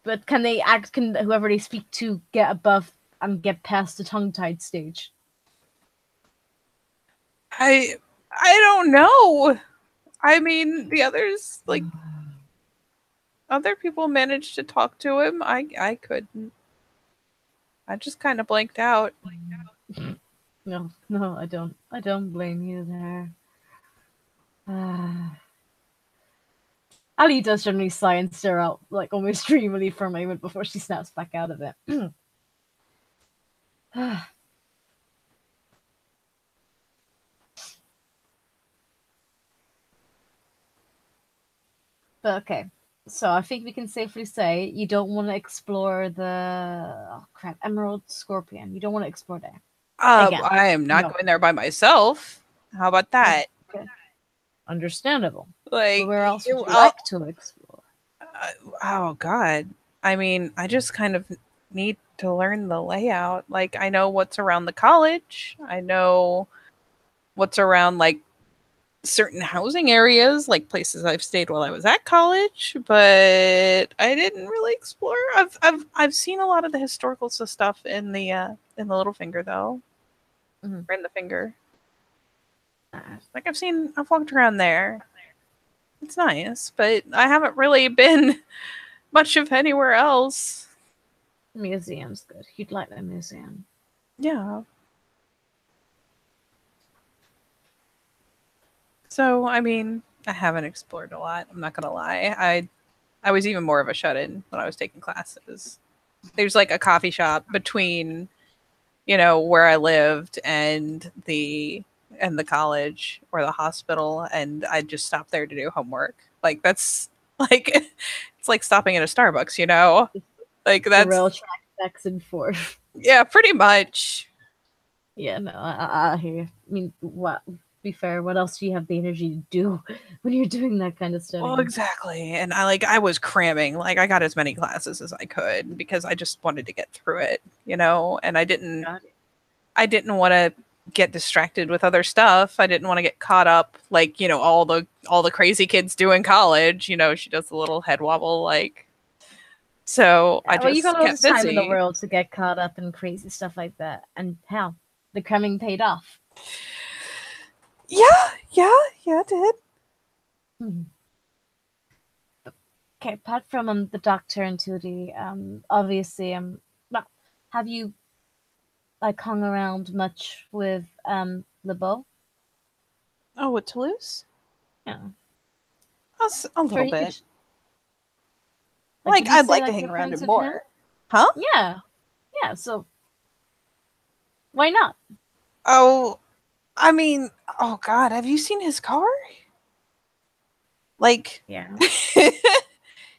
But can they act? Can whoever they speak to get above and get past the tongue-tied stage? I don't know. I mean, the others like other people managed to talk to him. I couldn't. I just kind of blanked out. No, no, I don't. I don't blame you there. Ali does generally sigh and stare out, like almost dreamily for a moment before she snaps back out of it. But okay, so I think we can safely say you don't want to explore the Emerald Scorpion. You don't want to explore there again. I am not No. going there by myself. How about that? Okay. Understandable. But Like, where else would you, you like to explore? oh God. I mean, I just kind of need to learn the layout. Like, I know what's around the college. I know what's around like certain housing areas, like places I've stayed while I was at college, but I didn't really explore. I've seen a lot of the historical stuff in the Little Finger though, Mhm. or in the Finger. Like I've walked around there. It's nice, but I haven't really been much of anywhere else. Museum's good. You'd like the museum. Yeah. So I mean, I haven't explored a lot. I'm not gonna lie. I was even more of a shut in when I was taking classes. There's like a coffee shop between, where I lived and the college or the hospital, and I just stopped there to do homework. Like that's like it's like stopping at a Starbucks. Like The that's rail track backs and forth. yeah, pretty much. Yeah, no, I hear you. I mean, what? Be fair, what else do you have the energy to do when you're doing that kind of Well, studying? exactly. And I was cramming. Like I got as many classes as I could because I just wanted to get through it. And Got it. I didn't want to get distracted with other stuff. I didn't want to get caught up like, all the crazy kids do in college. She does the little head wobble like so I Yeah, well, you got just all the kept time in the busy. world to get caught up in crazy stuff like that, and hell, the cramming paid off. Yeah, yeah, yeah, it did. Mhm. Okay, apart from the doctor and Tootie, obviously, well, have you like hung around much with LeBeau? Oh, with Toulouse? Yeah, A fair little bit. use. Like, Like would you I'd say like to like hang you're around friends him with him? more. Huh? Yeah, yeah. So why not? Oh, I mean, oh God, have you seen his car? Like, Yeah.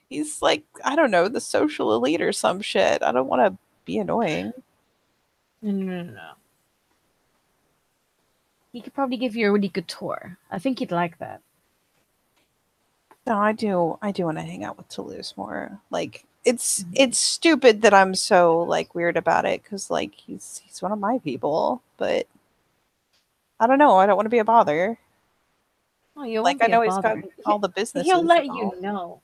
he's like, I don't know, the social elite or some shit. I don't want to be annoying. No, no, no, no. He could probably give you a really good tour. I think you'd like that. No, I do want to hang out with Toulouse more. Like, it's Mhm. it's stupid that I'm so like weird about it because like he's one of my people, but I don't know. I don't want to be a bother. Oh, you Like, won't I be a know he's got bother. all the He'll businesses and let you all. know.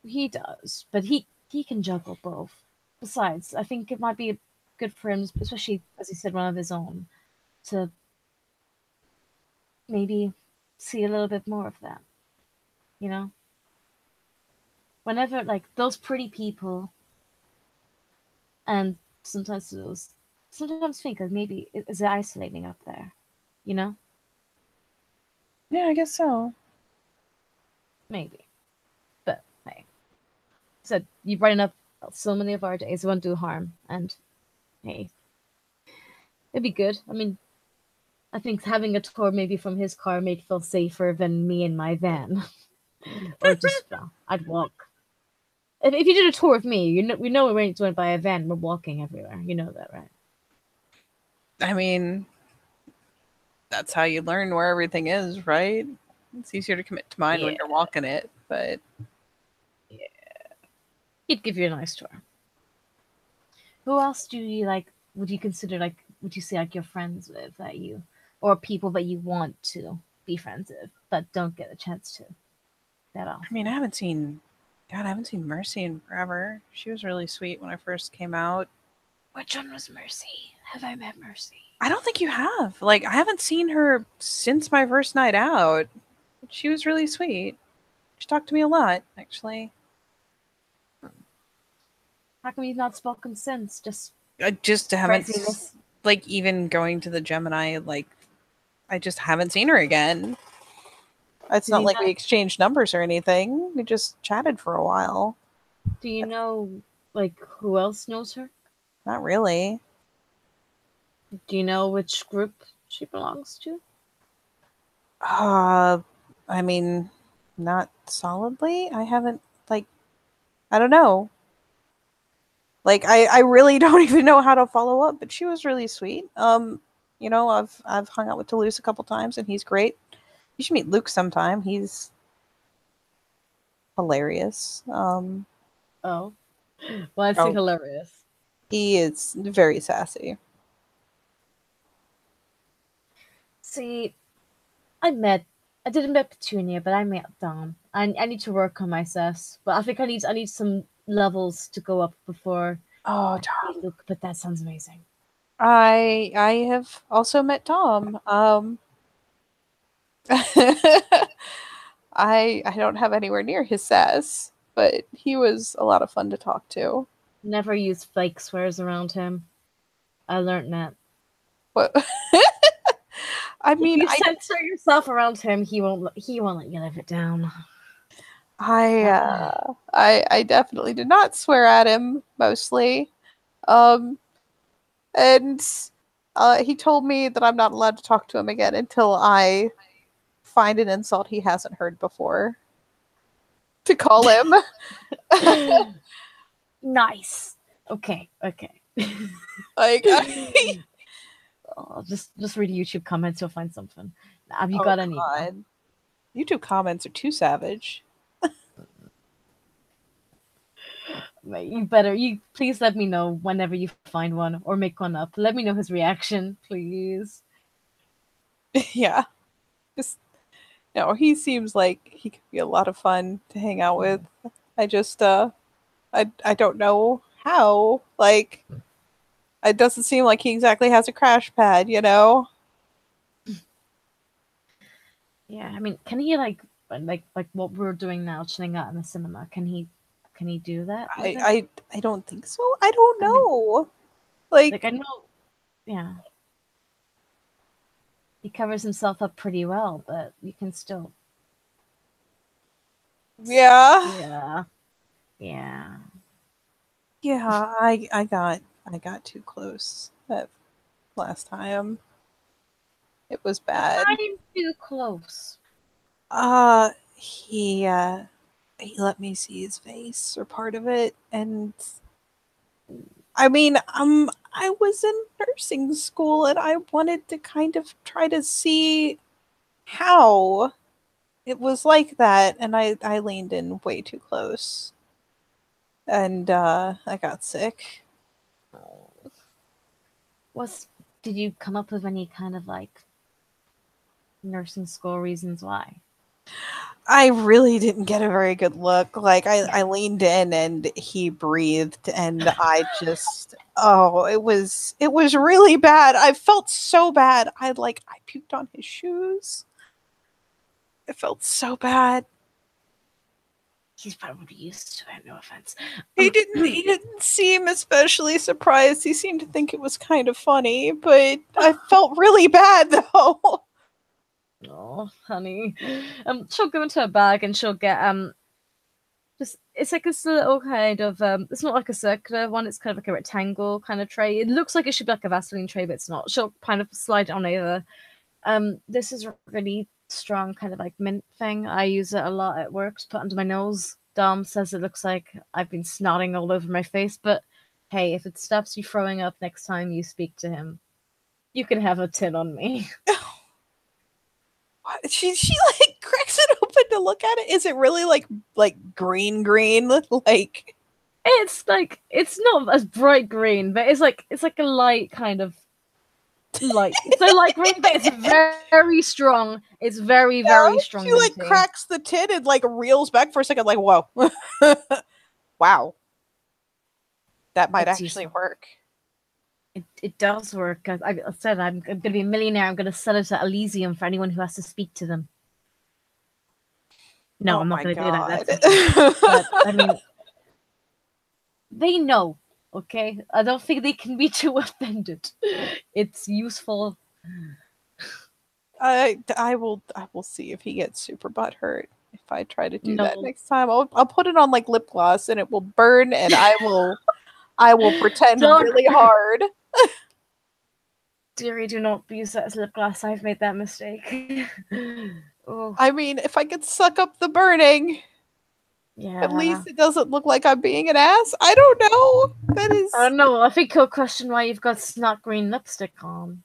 He does, but he can juggle both. Besides, I think it might be good for him, especially as he said, one of his own, to maybe see a little bit more of that. You know, whenever like those pretty people, and sometimes think that maybe is it isolating up there. You know, Yeah, I guess so. maybe. But hey, so you brighten up so many of our days. Won't do harm, and hey, it'd be good. I mean, I think having a tour maybe from his car made feel safer than me in my van, or just I'd walk. If you did a tour with me, we know we weren't doing it by a van. We're walking everywhere. You know that, right? I mean, that's how you learn where everything is, right? It's easier to commit to mind when Yeah, you're walking it, but yeah. He'd give you a nice tour. Who else do you like? Would you consider like? Would you say like your friends with that you, or people that you want to be friends with, but don't get a chance to that I mean, often? I haven't seen Mercy in forever. She was really sweet when I first came out. Which one was Mercy? Have I met Mercy? I don't think you have. Like, I haven't seen her since my first night out. She was really sweet. She talked to me a lot, actually. How come you've not spoken since? Just I just haven't. craziness. like even going to the Gemini, like I just haven't seen her again. It's Do not you like know? we exchanged numbers or anything. We just chatted for a while. Do you know like who else knows her? Not really. Do you know which group she belongs to? Uh, I mean, not solidly. I haven't like I don't know. Like I really don't even know how to follow up, but she was really sweet. I've hung out with Toulouse a couple times and he's great. You should meet Luke sometime. He's hilarious. Oh, well, I see Oh, hilarious. he is very sassy. See, I didn't met Petunia, but I met Dom. I need to work on my sass, but I think I need some levels to go up before Oh, I meet Luke. But that sounds amazing. I have also met Tom. I don't have anywhere near his sass, but he was a lot of fun to talk to. Never use fake swears around him. I learned that. What I If mean, you censor yourself around him, he won't let you live it down. I definitely did not swear at him mostly. Um and he told me that I'm not allowed to talk to him again until I find an insult he hasn't heard before to call him. Nice. Okay. Okay. Like Oh, just read YouTube comments. You'll find something. Have you oh got any now? god. YouTube comments are too savage. You better. You please let me know whenever you find one or make one up. Let me know his reaction, please. Yeah. Just no, he seems like he could be a lot of fun to hang out with. I just I don't know how. Like it doesn't seem like he exactly has a crash pad, you know? Yeah, I mean, can he like what we're doing now, chilling out in the cinema? Can he do that with I it? I I don't think so. I don't I mean, know. Like like I know, yeah, he covers himself up pretty well, but you can still, yeah. yeah, yeah. Yeah, I got too close that last time. It was bad. I'm too close. He let me see his face or part of it, and I mean, I was in nursing school and I wanted to kind of try to see how it was like that, and I leaned in way too close, and I got sick. Was did you come up with any kind of like nursing school reasons why? I really didn't get a very good look. Like Yeah. I leaned in and he breathed and I just oh, it was really bad. I felt so bad. I puked on his shoes. It felt so bad. He's probably used to it, no offense. He didn't seem especially surprised. He seemed to think it was kind of funny, but I felt really bad though. Oh, honey. She'll go into her bag and she'll get just it's like this little kind of it's not like a circular one, it's kind of like a rectangle kind of tray. It looks like it should be like a Vaseline tray, but it's not. She'll kind of slide it on over. This is a really strong kind of like mint thing. I use it a lot at work to put under my nose. Dom says it looks like I've been snotting all over my face, but hey, if it stops you throwing up next time you speak to him, you can have a tin on me. She like cracks it open to look at it. Is it really like green like It's like it's not as bright green, but it's like a light kind of light. It's a light green, but it's very strong. It's very, yeah, very she strong like minty. cracks the tin and like reels back for a second like whoa. Wow. That might It's actually useful. work. It does work. I said I'm going to be a millionaire. I'm going to sell it at Elysium for anyone who has to speak to them. No, Oh I'm not my going to do that. god. That's mean. But I mean, they know. Okay, I don't think they can be too offended. It's useful. I will see if he gets super butthurt if I try to do that No, next time. I'll put it on like lip gloss and it will burn and I will pretend don't, really hard. dearie, do not use that as lip gloss. I've made that mistake. Oh, I mean, if I could suck up the burning, at yeah. least it doesn't look like I'm being an ass. I don't know. That I is don't know. I think he'll question why you've got snot green lipstick on.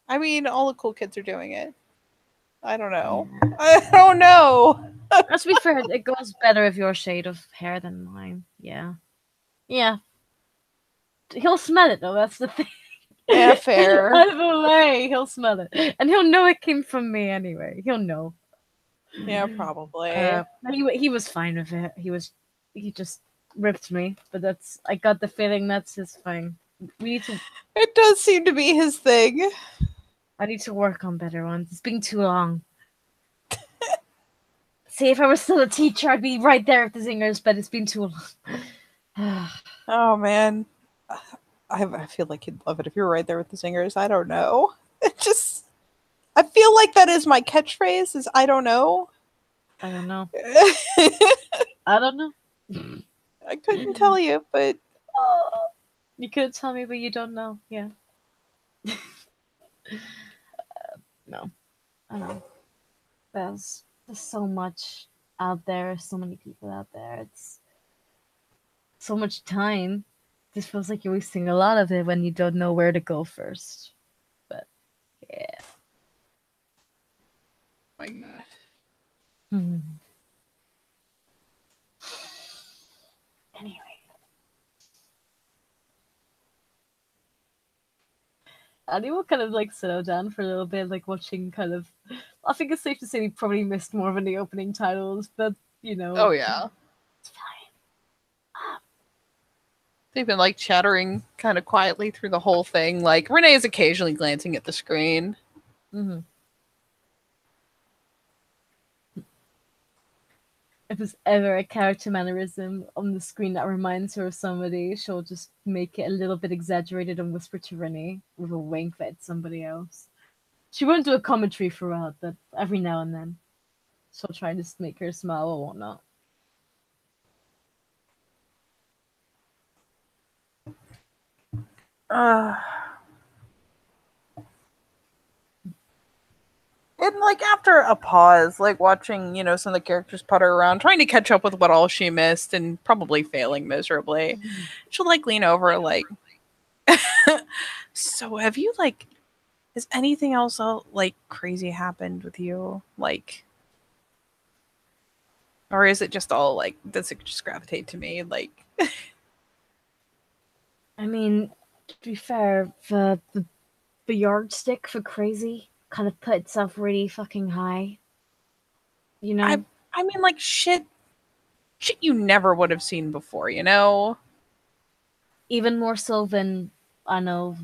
I mean, all the cool kids are doing it. I don't know. Yeah. I don't know. To be fair, it goes better with your shade of hair than mine. Yeah. Yeah. He'll smell it though, that's the thing. Yeah, fair. Either way, he'll smell it. And he'll know it came from me anyway. He'll know. Yeah, probably. He was fine with it. He just ripped me, but that's I got the feeling that's his thing. We need to It does seem to be his thing. I need to work on better ones. It's been too long. See, if I was still a teacher, I'd be right there with the zingers, but it's been too long. Oh man. I feel like you'd love it if you were right there with the singers. I don't know. It just I feel like that is my catchphrase is I don't know. I don't know. I I don't know. couldn't tell you, but You could tell me, but you don't know. Yeah. No. I know. There's so much out there, so many people out there. It's so much time. Just feels like you're wasting a lot of it when you don't know where to go first. But yeah. my God. Hmm. Anyway. Annie will kind of like settle down for a little bit, like watching kind of. I think it's safe to say we probably missed more of in the opening titles, but you know, Oh yeah. it's fine. They've been like chattering kind of quietly through the whole thing. Like Renee is occasionally glancing at the screen. Mm-hmm. If there's ever a character mannerism on the screen that reminds her of somebody, she'll just make it a little bit exaggerated and whisper to Renee with a wink that it's somebody else. She won't do a commentary throughout, but every now and then she'll try to just make her smile or whatnot. Uh, and like after a pause, like watching, some of the characters putter around, trying to catch up with what all she missed and probably failing miserably, she'll like lean over, like, so have you like, has anything else like crazy happened with you? Like, or is it just all like, does it just gravitate to me? Like, I mean, to be fair, the yardstick for crazy kind of put itself really fucking high. You I, know? I mean, like shit you never would have seen before, you know? Even more so than I know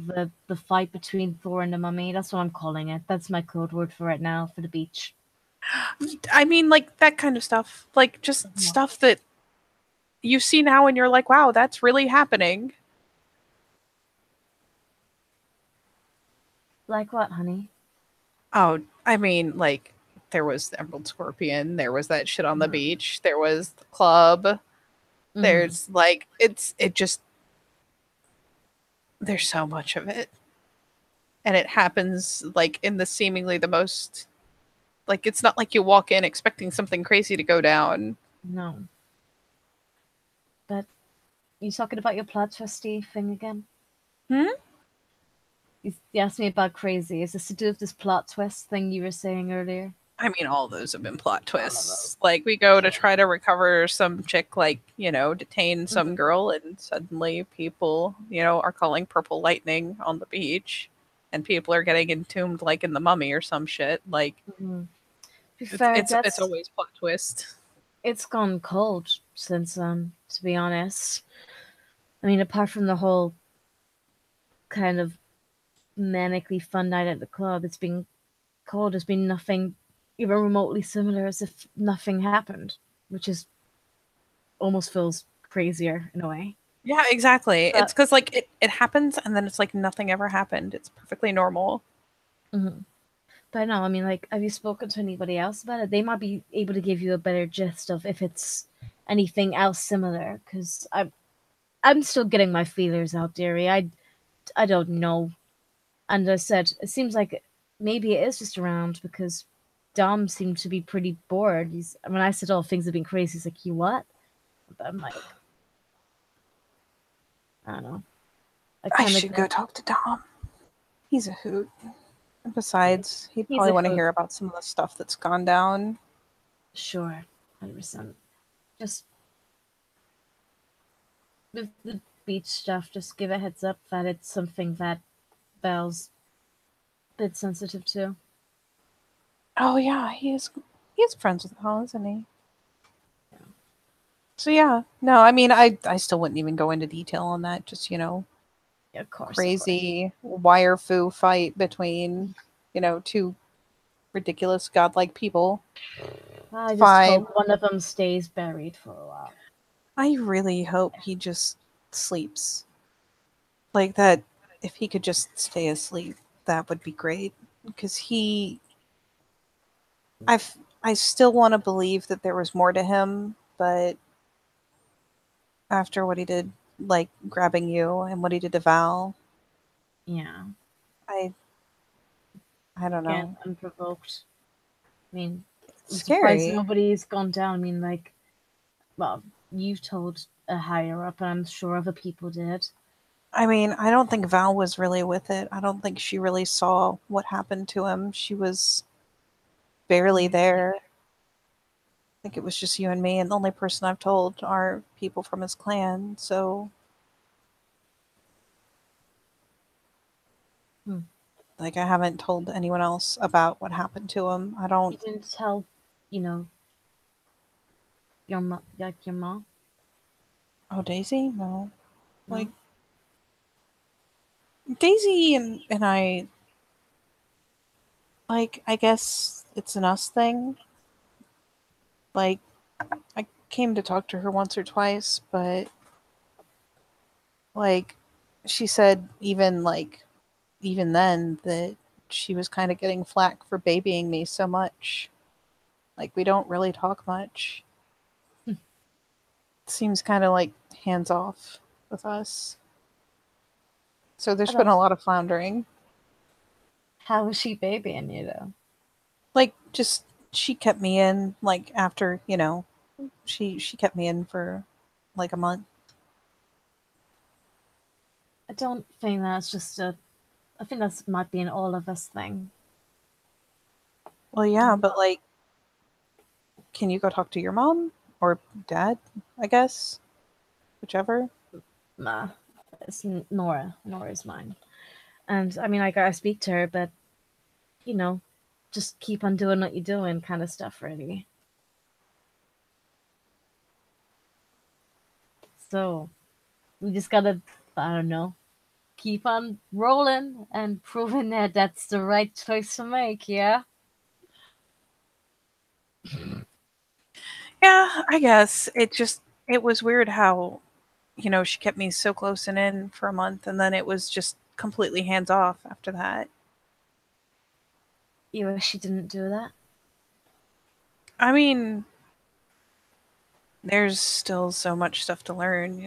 the fight between Thor and the mummy. That's what I'm calling it. That's my code word for right now for the beach. I mean, like that kind of stuff. Like just stuff that you see now and you're like, wow, that's really happening. Like what, honey? Oh, I mean, like there was the Emerald Scorpion, there was that shit on the beach, there was the club. Mm-hmm. There's like it just there's so much of it. And it happens like in the seemingly the most like it's not like you walk in expecting something crazy to go down. No. But you talking about your plot twisty thing again? Hmm? You asked me about crazy. Is this to do with this plot twist thing you were saying earlier? I mean, all those have been plot All of those. twists. Like, we go to try to recover some chick, like, detain some Mm-hmm. girl, and suddenly people, are calling purple lightning on the beach, and people are getting entombed, like in the mummy or some shit. Like, Mm-hmm. To be it's fair, it's it's always plot twist. it's gone cold since to be honest. I mean, apart from the whole kind of manically fun night at the club, it's been cold. There's been nothing even remotely similar, as if nothing happened, which is almost feels crazier in a way. Yeah, exactly. It's But because like it happens and then it's like nothing ever happened. It's perfectly normal. mhm. But no, I mean, like, have you spoken to anybody else about it? They might be able to give you a better gist of if it's anything else similar. Because I'm still getting my feelers out, dearie. I don't know. And I said, it seems like maybe it is just around because Dom seemed to be pretty bored. He's when I said, "Oh, things have been crazy," he's like, "You what?" But I'm like, I don't know. I I kind of should go get talk to Dom. He's a hoot. Besides, he'd he's probably a want to hoot, hear about some of the stuff that's gone down. sure, 100%. Just with the beach stuff, just give a heads up that it's something that Belle's a bit sensitive to. Oh yeah, he is friends with Hal, isn't he? So yeah, no, I mean, I still wouldn't even go into detail on that. Just Yeah, of course, of course. crazy wire foo fight between two ridiculous godlike people. I just Fine. hope one of them stays buried for a while. I really hope he just sleeps like that. If he could just stay asleep, that would be great. Because I still want to believe that there was more to him, but after what he did, like grabbing you and what he did to Val, Yeah, I I don't again, know. unprovoked. I mean, It's I'm surprised scary. nobody's gone down. I mean, like, well, you've told a higher up, and I'm sure other people did. I mean, I don't think Val was really with it. I don't think she really saw what happened to him. She was barely Yeah. there. I think it was just you and me, and the only person I've told are people from his clan. So, Hmm. like, I haven't told anyone else about what happened to him. I You don't. didn't tell, you know, your mom, like your mom, Oh, Daisy? No. Like, no? Daisy and I, like, I guess it's an us thing. Like, I came to talk to her once or twice, but, like, she said even then that she was kind of getting flack for babying me so much. Like, we don't really talk much. It seems kind of like hands off with us. So I there's been don't. a lot of floundering. How was she babying you though? Like, just she kept me in like after, she kept me in for like a month. I don't think that's just a. I think that might be an all of us thing. Well, yeah, but like, can you go talk to your mom or dad, I guess? Whichever. Nah, it's Nora. Nora's mine. And I mean, like, I speak to her, but you know, just keep on doing what you're doing, kind of stuff, really. So we just gotta, I don't know, keep on rolling and proving that that's the right choice to make. Yeah. Yeah, I guess. It was weird how, she kept me so close and in for a month and then it was just completely hands off after that. You wish she didn't do that. I mean, there's still so much stuff to learn.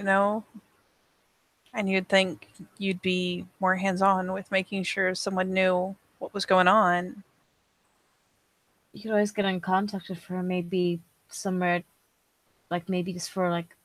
And you'd think you'd be more hands on with making sure someone knew what was going on. You could always get in contact with her, maybe somewhere, like maybe just for like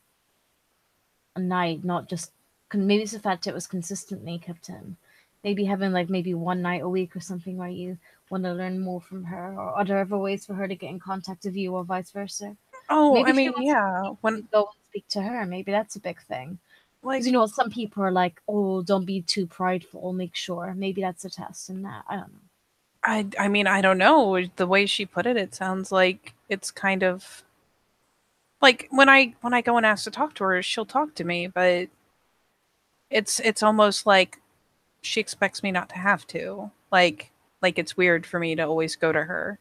a night, not just. Maybe it's the fact it was consistently kept in. Maybe having like maybe one night a week or something where you want to learn more from her, or are there ever ways for her to get in contact with you, or vice versa? Oh, I Maybe she mean, wants yeah. to When, go and speak to her. Maybe that's a big thing. Because like, some people are like, "Oh, don't be too prideful. Make sure." Maybe that's a test in that. I don't know. I mean, I don't know. The way she put it, it sounds like it's kind of like when I go and ask to talk to her, she'll talk to me, but it's almost like she expects me not to have to. Like it's weird for me to always go to her.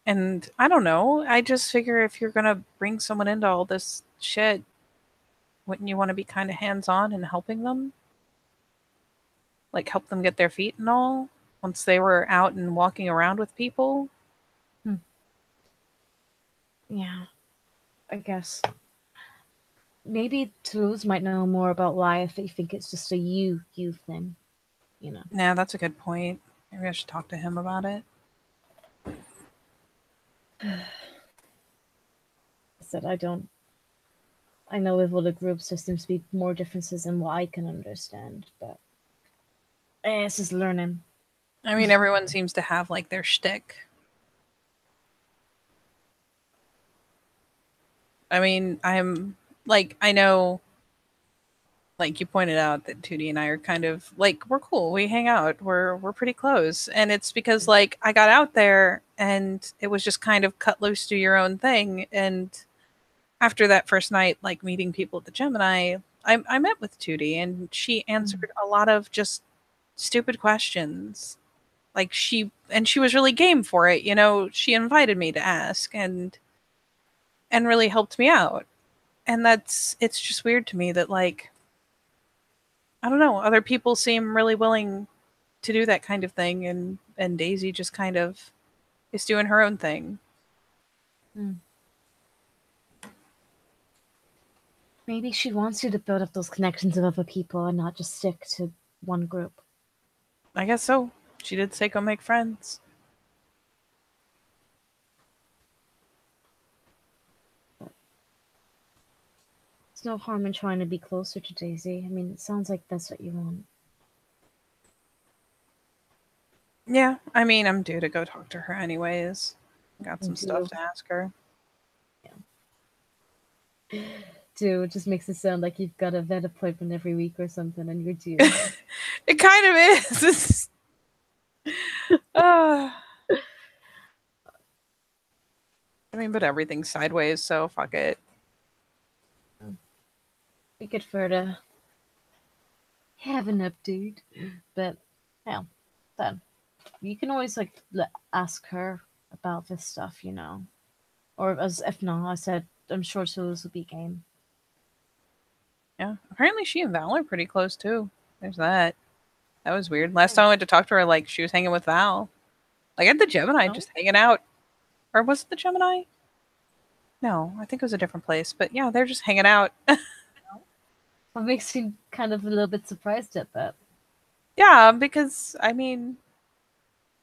And I don't know. I just figure if you're gonna bring someone into all this shit, wouldn't you want to be kind of hands-on in helping them? Like help them get their feet and all once they were out and walking around with people? Hmm. Yeah, I guess. Maybe Toulouse might know more about life. They think it's just a you thing, you know. Yeah, that's a good point. Maybe I should talk to him about it. I said I don't. I know with other groups there seems to be more differences than what I can understand, but it's just learning. I mean, everyone seems to have like their shtick. I mean, I'm like, I know, like you pointed out that Tootie and I are kind of like we're cool. We hang out. We're pretty close, and it's because like I got out there and it was just kind of cut loose, do your own thing. And after that first night, like meeting people at the Gemini, I met with Tootie and she answered a lot of just stupid questions. Like she was really game for it. You know, she invited me to ask and really helped me out. And it's just weird to me that like I don't know, other people seem really willing to do that kind of thing and Daisy just kind of is doing her own thing. Mm. Maybe she wants you to build up those connections with other people and not just stick to one group. I guess so. She did say go make friends. There's no harm in trying to be closer to Daisy. I mean, it sounds like that's what you want. Yeah, I mean, I'm due to go talk to her anyways. Got some stuff Do. to ask her. Do. It just makes it sound like you've got a vet appointment every week or something and you're due. It kind of is. uh, I mean, but everything's sideways, so fuck it. Be good for her to have an update. But, yeah, then you can always, like, ask her about this stuff, you know. Or, as if not, I said, I'm sure Toulouse will be game. Yeah, apparently she and Val are pretty close too. There's that. That was weird. Last time I went to talk to her, like she was hanging with Val, like at the Gemini, Oh? just hanging out. Or was it the Gemini? No, I think it was a different place. But yeah, they're just hanging out. What makes you kind of a little bit surprised at that? Yeah, because I mean,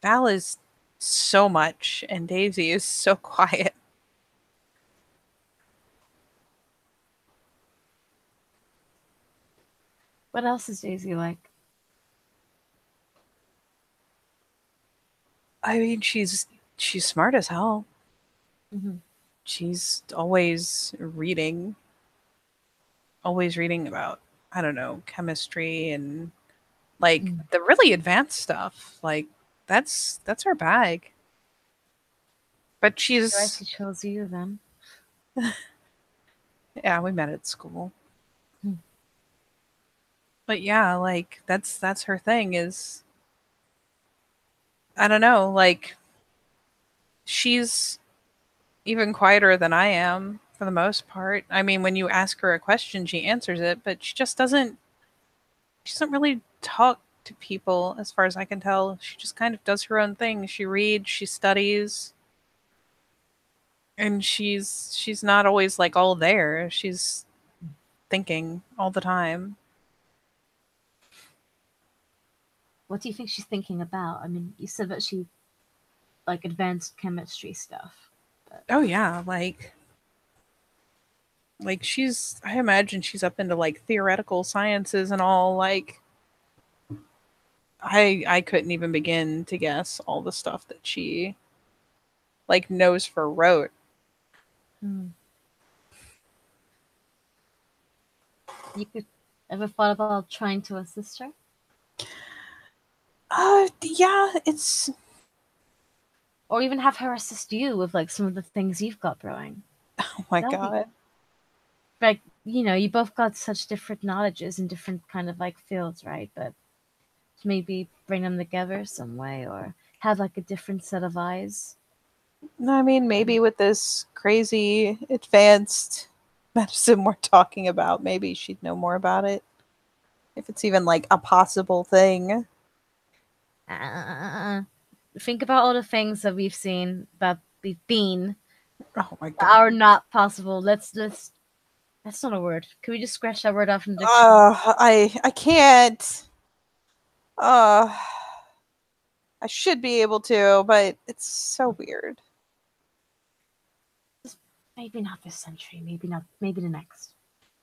Val is so much, and Daisy is so quiet. What else is Daisy like? I mean, she's smart as hell. Mm-hmm. She's always reading about I don't know chemistry and like Mm. the really advanced stuff. Like that's her bag. But Right, she's she chose you then. yeah, we met at school. Hmm. But yeah, like that's her thing is I don't know, like she's even quieter than I am for the most part. I mean, when you ask her a question, she answers it, but she doesn't really talk to people as far as I can tell. She just kind of does her own thing. She reads, she studies, and she's not always like all there. She's thinking all the time. What do you think she's thinking about? I mean, you said that she like advanced chemistry stuff, but Oh yeah, like she's I imagine she's up into like theoretical sciences and all like I couldn't even begin to guess all the stuff that she like knows for rote. hmm. You could ever thought about trying to assist her, Yeah, it's or even have her assist you with like some of the things you've got brewing. oh my That would be god. like you both got such different knowledges in different kind of like fields, right? But maybe bring them together some way, or have like a different set of eyes. I mean, maybe with this crazy advanced. medicine we're talking about. Maybe she'd know more about it. If it's even like a possible thing. Uh, think about all the things that we've seen that we've been Oh my that god. are not possible. Let's. That's not a word. Can we just scratch that word off from the dictionary? I can't. Uh I should be able to, but it's so weird. Maybe not this century. Maybe not. Maybe the next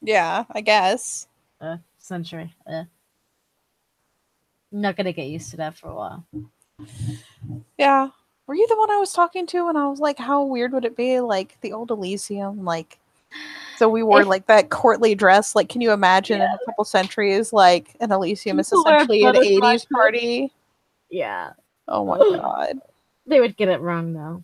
Yeah, I guess. century. Not gonna get used to that for a while. Yeah. Were you the one I was talking to and I was like, how weird would it be? Like the old Elysium, like so we wore If like that courtly dress. Like, can you imagine in yeah, a couple centuries, like an Elysium is people wear essentially an butterfly 80s clips. party? Yeah, Oh my god. they would get it wrong though.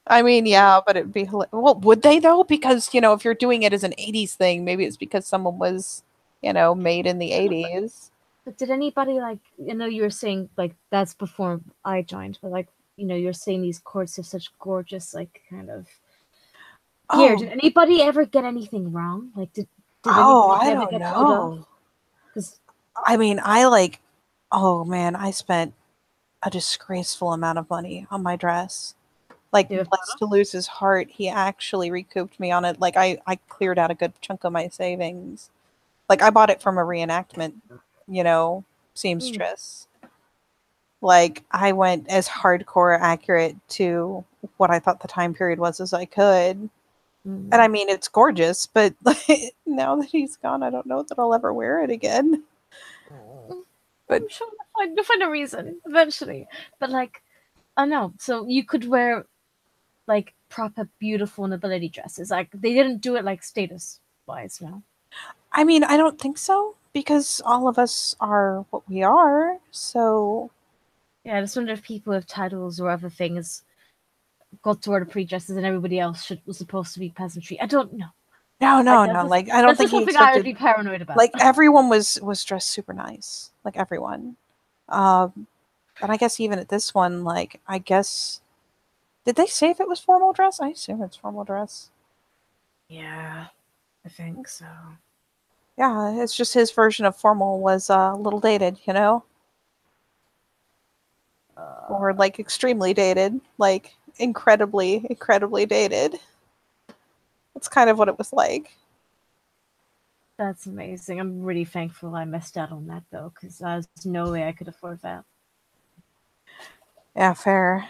I mean, yeah, but it'd be well, would they though? Because if you're doing it as an '80s thing, maybe it's because someone was, made in the '80s. But did anybody like? I know you were saying like that's before I joined, but like you're saying these courts have such gorgeous like kind of gear. Did Oh, anybody ever get anything wrong? Like did oh, anybody I ever don't get told off? know. Because I mean, I like, oh man, I spent a disgraceful amount of money on my dress. Like, they have blessed to lose his heart, he actually recouped me on it. Like, I cleared out a good chunk of my savings. Like, I bought it from a reenactment, you know, seamstress. Like, I went as hardcore accurate to what I thought the time period was as I could. And I mean, it's gorgeous, but like, now that he's gone, I don't know that I'll ever wear it again. But I'm sure they'll find a reason eventually. But like, I know. So you could wear like proper beautiful nobility dresses. Like they didn't do it like status wise, no. I mean, I don't think so because all of us are what we are. So, Yeah, I just wonder if people with titles or other things got to wear the pre-dresses and everybody else was supposed to be peasantry. I don't know. no, Like no, no. Like, I don't that's think just he something I would expected, be paranoid about. like, everyone was dressed super nice. Like, everyone. Um, but I guess even at this one, like, I guess, did they say if it was formal dress? I assume it's formal dress. Yeah, I think so. Yeah, it's just his version of formal was a little dated, or like extremely dated, like incredibly, incredibly dated. That's kind of what it was like. That's amazing. I'm really thankful I missed out on that though, because there's no way I could afford that. Yeah, fair.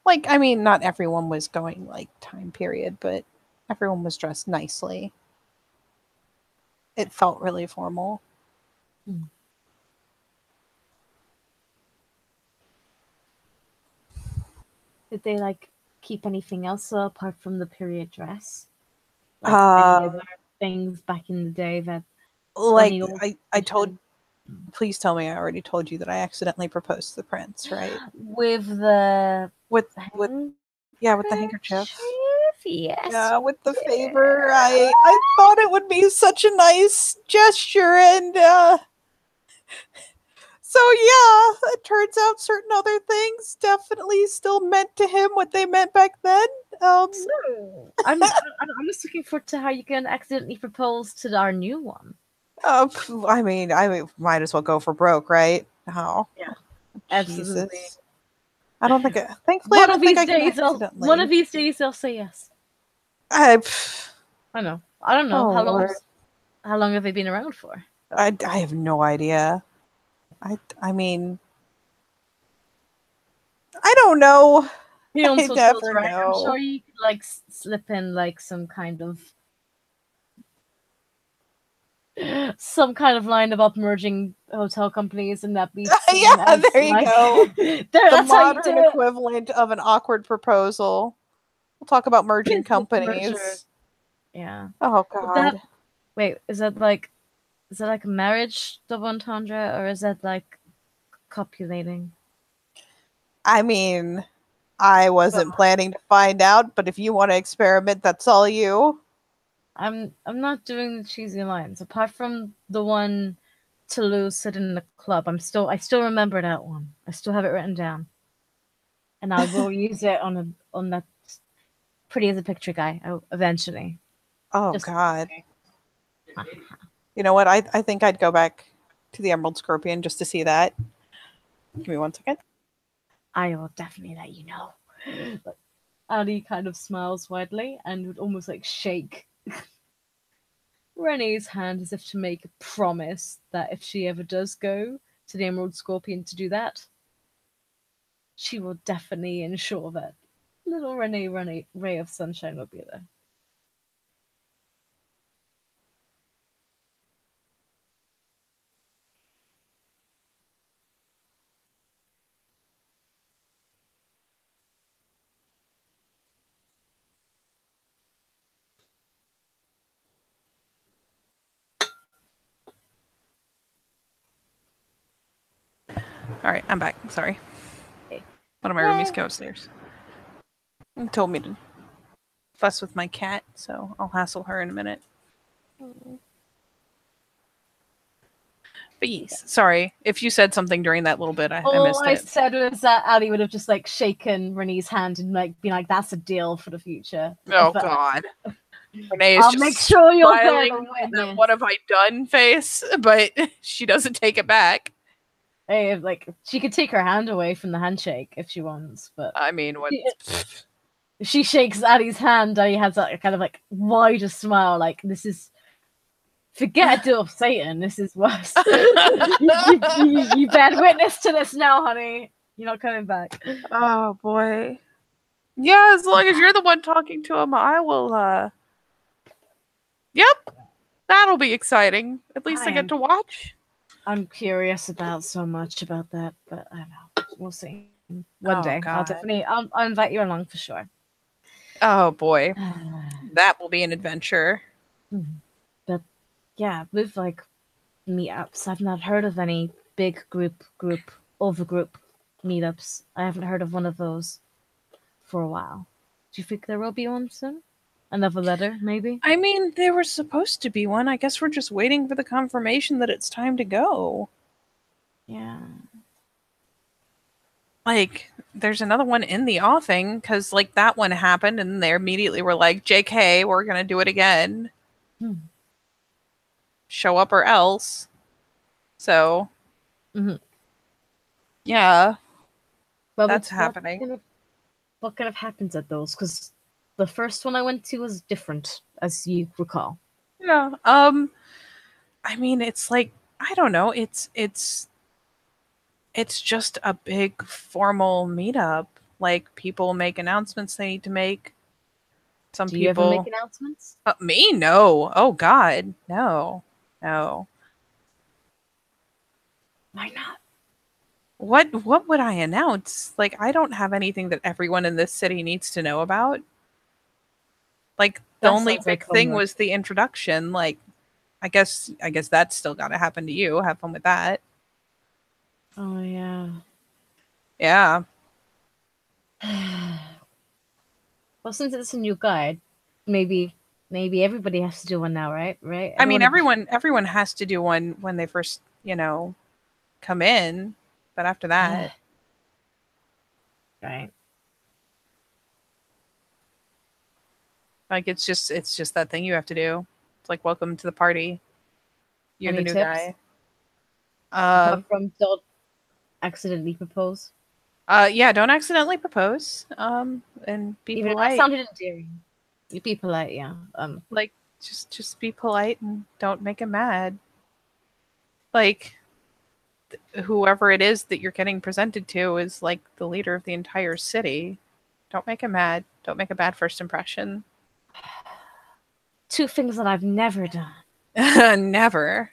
Like, I mean, not everyone was going like time period, but everyone was dressed nicely. It felt really formal. Mm. Did they like keep anything else apart from the period dress? Like any Uh, other things back in the day that like funny old I told. tradition Please tell me I already told you that I accidentally proposed to the prince, right? with the With handkerchief? yeah, with the handkerchief. Yes, Yeah, with the yeah. favor. I thought it would be such a nice gesture, and so yeah, it turns out certain other things definitely still meant to him what they meant back then. Um, So I'm just looking forward to how you can accidentally propose to our new one. I mean, might as well go for broke, right? Oh, Yeah, absolutely. Jesus. I don't think. Thankfully, I don't think I can One of accidentally. these days they'll say yes. I, I know. I don't know oh how long. Lord, How long have they been around for? I have no idea. I mean, I don't know. He owns I hotels, never right? I'm sure know. you could like slip in like some kind of line about merging hotel companies, and that be seen Yeah, as there you like go. The that's how you do modern it. equivalent of an awkward proposal. We'll talk about merging Business merger. companies. Yeah. Oh Would that God. wait? Is that like a marriage double entendre, or is that like copulating? I mean, I wasn't planning to find out, but if you want to experiment, that's all you. I'm not doing the cheesy lines. Apart from the one to lose sit in the club, I still remember that one. I still have it written down. And I will use it on that pretty as a picture guy eventually. Oh Just God. You know what? I think I'd go back to the Emerald Scorpion just to see that. Give me 1 second. I will definitely let you know. But Ali kind of smiles widely and would almost like shake Renee's hand as if to make a promise that if she ever does go to the Emerald Scorpion to do that, she will definitely ensure that little Renee ray of sunshine will be there. All right, I'm back. Sorry. Okay. One of my roomies came upstairs and told me to fuss with my cat, so I'll hassle her in a minute. But yes, sorry. If you said something during that little bit, I All missed I it. said was that Ali would have just like shaken Renee's hand and like been like, "That's a deal for the future." Oh But God. Renee is I'll just make sure you'll bear the smiling with that witness. "what have I done" face, but she doesn't take it back. Hey, like she could take her hand away from the handshake if she wants, but I mean, what? if she shakes Ali's hand, Ali has that kind of like wider smile, like this is forget a deal of Satan. This is worse. You bear witness to this now, honey. You're not coming back. Oh boy. Yeah, as long as you're the one talking to him, I will. Yep, that'll be exciting. At least I get to watch. I'm curious about so much about that, but I don't know. We'll see. One Oh day, God. I'll invite you along for sure. Oh boy, that will be an adventure. But yeah, with like meetups, I've not heard of any big group over group meetups. I haven't heard of one of those for a while. Do you think there will be one soon? Another letter, maybe? I mean, there was supposed to be one. I guess we're just waiting for the confirmation that it's time to go. Yeah. Like, there's another one in the offing because, like, that one happened and they immediately were like, JK, we're going to do it again. Show up or else. So, yeah, Well, that's happening. What kind of happens at those? Because the first one I went to was different, as you recall. Yeah. I mean, it's like, I don't know. It's just a big formal meetup. Like, people make announcements they need to make. Some Do you ever make people. announcements? Me? No. Oh God, no, no. Why not? What would I announce? Like, I don't have anything that everyone in this city needs to know about. Like, the That only sounds like big thing homework. was the introduction. Like, I guess that's still got to happen to you. Have fun with that. Oh yeah. Yeah. Well, since it's a new guide, maybe everybody has to do one now, right? Right? I mean, Everyone. everyone has to do one when they first, come in. But after that, Right. like, it's just that thing you have to do. It's like, welcome to the party. You're the Any new tips guy. apart from don't accidentally propose? Yeah, don't accidentally propose. And be Even if that polite. sounded endearing. You be polite, yeah. Like, just be polite and don't make him mad. Like, whoever it is that you're getting presented to is like the leader of the entire city. Don't make him mad. Don't make a bad first impression. Two things that I've never done. Never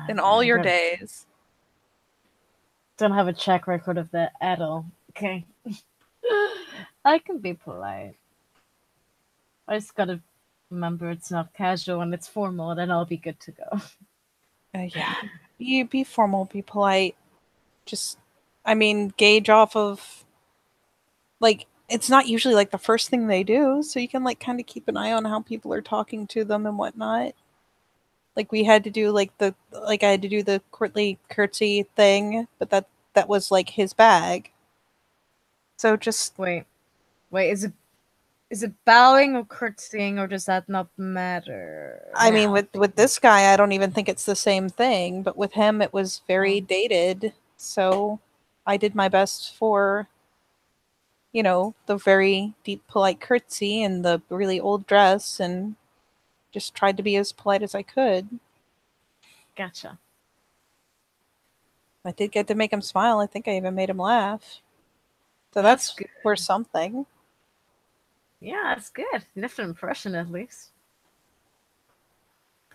in all your Never. days. Don't have a track record of that at all. Okay. I can be polite. I just gotta remember it's not casual and it's formal, then I'll be good to go. Yeah, be formal, be polite. Just, I mean, gauge off of, like, it's not usually like the first thing they do, so you can like kind of keep an eye on how people are talking to them and whatnot. Like, we had to do I had to do the courtly curtsy thing, but that was like his bag. So just Wait, is Is it bowing or curtsying, or does that not matter I mean, now? with this guy, I don't even think it's the same thing, but with him, it was very dated. So I did my best for, the very deep, polite curtsy and the really old dress, and just tried to be as polite as I could. Gotcha. I did get to make him smile. I think I even made him laugh. So That's that's good. worth something. Yeah, that's good. You left an impression at least.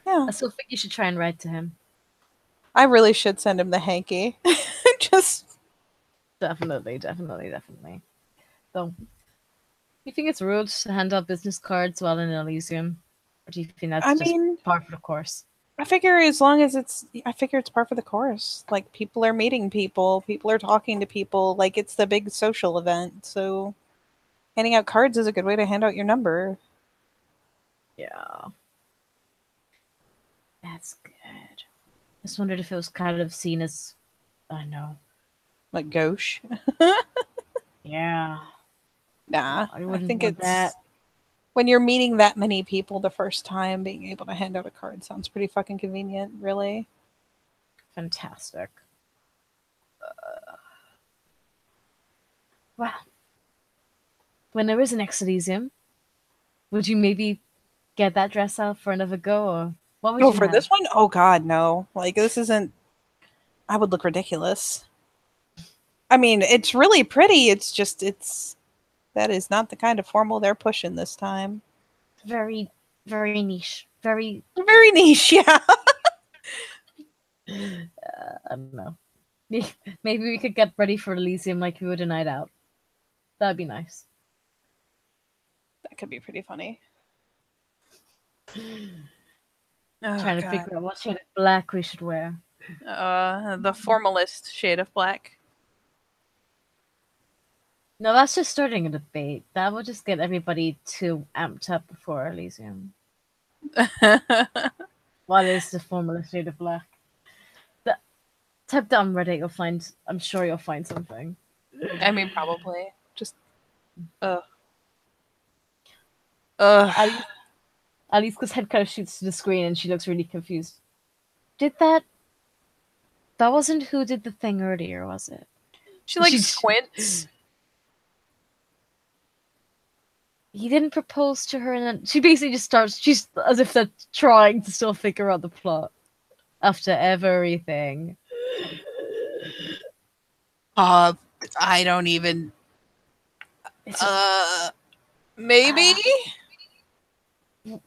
Yeah. I still think you should try and write to him. I really should send him the hanky. Just Definitely, definitely, definitely. So, you think it's rude to hand out business cards while in Elysium? Or do you think that's I just mean, par for the course? I figure it's par for the course. Like, people are meeting people, people are talking to people, like, it's the big social event. So, handing out cards is a good way to hand out your number. Yeah, that's good. Just wondered if it was kind of seen as, I don't know. Like, gauche. Yeah, Nah, I I wouldn't think want that. it's when you're meeting that many people the first time, being able to hand out a card sounds pretty fucking convenient, really. Fantastic. Well, when there is an Elysium, would you maybe get that dress out for another go, or what would Oh, you for have? this one? Oh, God, no. Like, this isn't. I would look ridiculous. I mean, it's really pretty. It's just, that is not the kind of formal they're pushing this time. Very, very niche. Very, Very niche, yeah. I don't know. Maybe we could get ready for Elysium like we would a night out. That'd be nice. That could be pretty funny. Oh, Trying to God. figure out what shade of black we should wear. The formalist shade of black. No, that's just starting a debate. That will just get everybody too amped up before Elysium. What is the formalist shade of black? The, type that on Reddit, you'll find. I'm sure you'll find something. I mean, probably. Just, ugh. Ugh. At least, at least, because Head kind of shoots to the screen and she looks really confused. Did that? That wasn't who did the thing earlier, was it? She, like, She. squints. He didn't propose to her, and then she basically just starts. She's as if they're trying to still figure out the plot after everything. Uh, I don't even. It's Uh, maybe?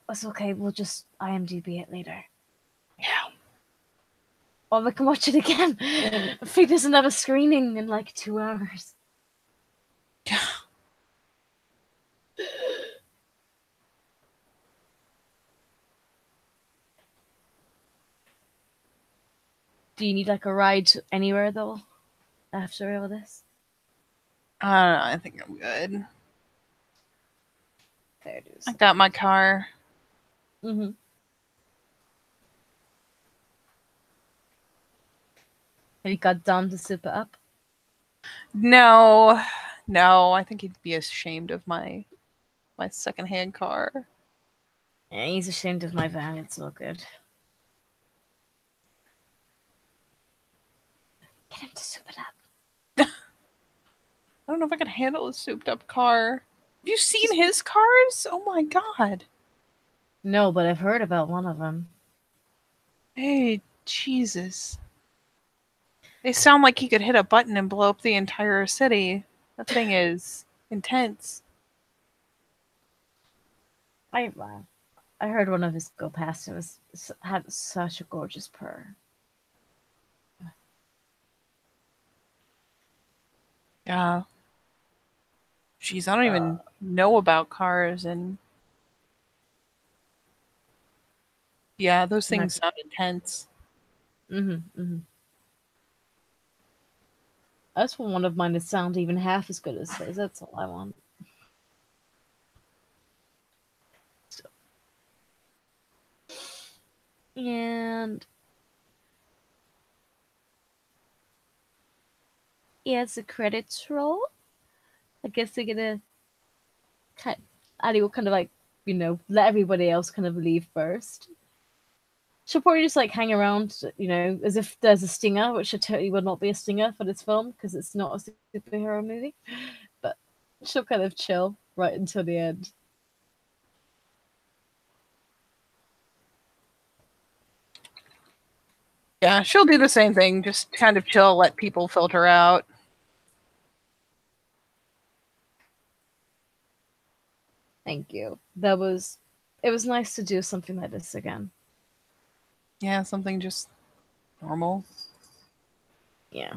it's okay. We'll just IMDb it later. Yeah. Or we can watch it again. Fate doesn't have a screening in like 2 hours. Do you need like a ride anywhere though? After all this, I don't know. I think I'm good. there it is. I got my car. Mm-hmm. Have you got Dom to soup it up? No, no. I think he'd be ashamed of my secondhand car. Yeah, he's ashamed of my van. It's all good. Get him to soup it up. I don't know if I could handle a souped up car. Have you seen his cars? Oh my god. No, but I've heard about one of them. Hey, Jesus. They sound like he could hit a button and blow up the entire city. That thing is intense. I I heard one of his go past. It was had such a gorgeous purr. Yeah. Jeez, I don't even know about cars, and yeah, those things sound intense. Mm-hmm. I just want one of mine to sound even half as good as his. That's all I want. So, and yeah, it's a credits roll. I guess they're gonna cut. Addie will kind of like, let everybody else kind of leave first. She'll probably just like hang around, as if there's a stinger, which totally would not be a stinger for this film because it's not a superhero movie. But she'll kind of chill right until the end. Yeah, she'll do the same thing, just kind of chill, let people filter out. Thank you. It was nice to do something like this again. Yeah, something just normal. Yeah.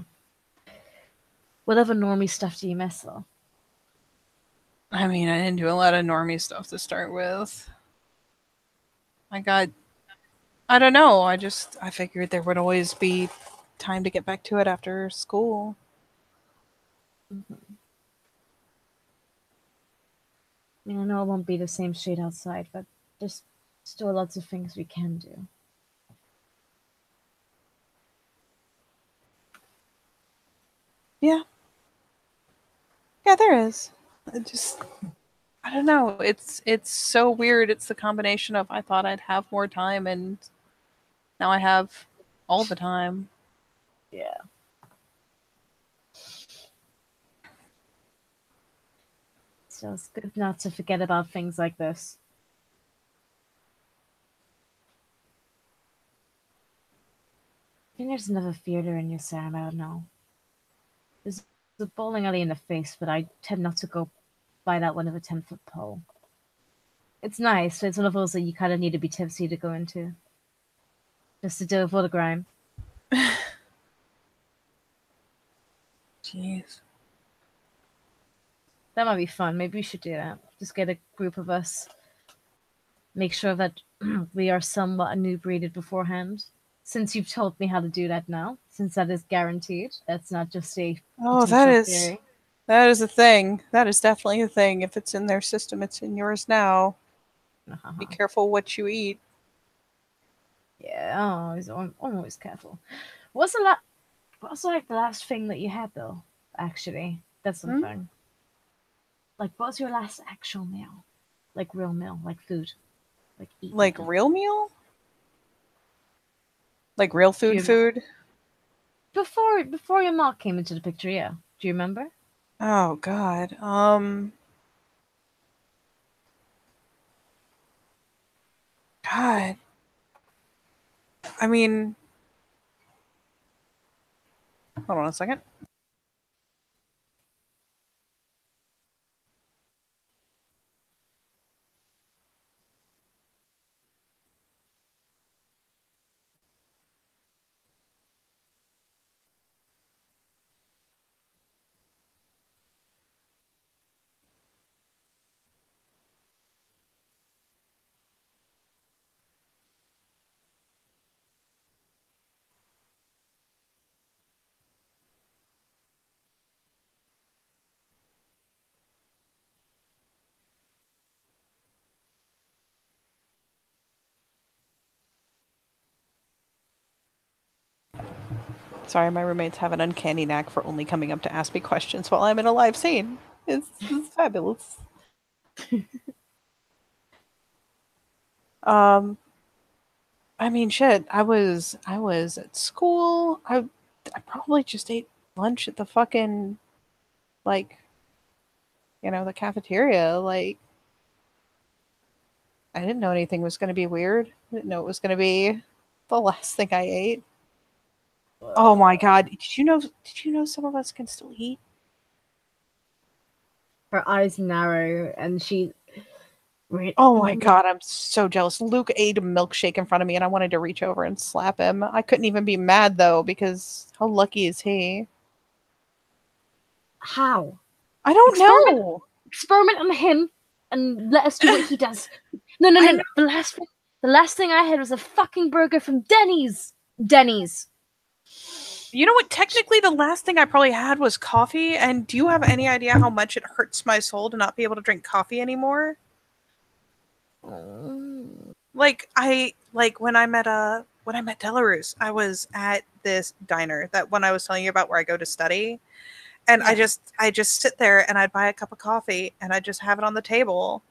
Whatever normie stuff do you miss though? I mean, I didn't do a lot of normie stuff to start with. I don't know, I figured there would always be time to get back to it after school. Mm-hmm. I mean, I know it won't be the same street outside, but there's still lots of things we can do. Yeah. Yeah, there is. I don't know. It's so weird. It's the combination of I thought I'd have more time and now I have all the time. Yeah. So it's good not to forget about things like this. I think there's another theater in your Sam, I don't know. There's a bowling alley in the face, but I tend not to go by that one with a 10-foot pole. It's nice, but it's one of those that you kind of need to be tipsy to go into. Just to deal with all the grime. Jeez. That might be fun. Maybe we should do that. Just get a group of us. Make sure that we are somewhat inebriated beforehand. Since you've told me how to do that now, since that is guaranteed, that's not just a Oh, potential theory. that is a thing. That is definitely a thing. If it's in their system, it's in yours now. Be careful what you eat. Yeah, I'm always careful. What's the la- What's like the last thing that you had though? Actually, that's something. Like, what was your last actual meal? Like real meal, like food, like eating. Like real meal? Like real food food? Before your mom came into the picture, yeah. Do you remember? Oh god. God. I mean, hold on a second. Sorry, my roommates have an uncanny knack for only coming up to ask me questions while I'm in a live scene. It's fabulous. Um, I mean, shit. I was at school. I probably just ate lunch at the fucking like, the cafeteria. Like, I didn't know anything was going to be weird. I didn't know it was going to be the last thing I ate. Oh my god! Did you know? Did you know some of us can still eat? Her eyes narrow, and she. Oh my god! I'm so jealous. Luke ate a milkshake in front of me, and I wanted to reach over and slap him. I couldn't even be mad though because how lucky is he? How? I don't know. Experiment on him, and let us do what he does. No. The last thing I had was a fucking burger from Denny's. Denny's. You know what? Technically, the last thing I probably had was coffee. And do you have any idea how much it hurts my soul to not be able to drink coffee anymore? Like when I met Delarus, I was at this diner, that one I was telling you about where I go to study, and I just sit there and I'd buy a cup of coffee and I'd just have it on the table,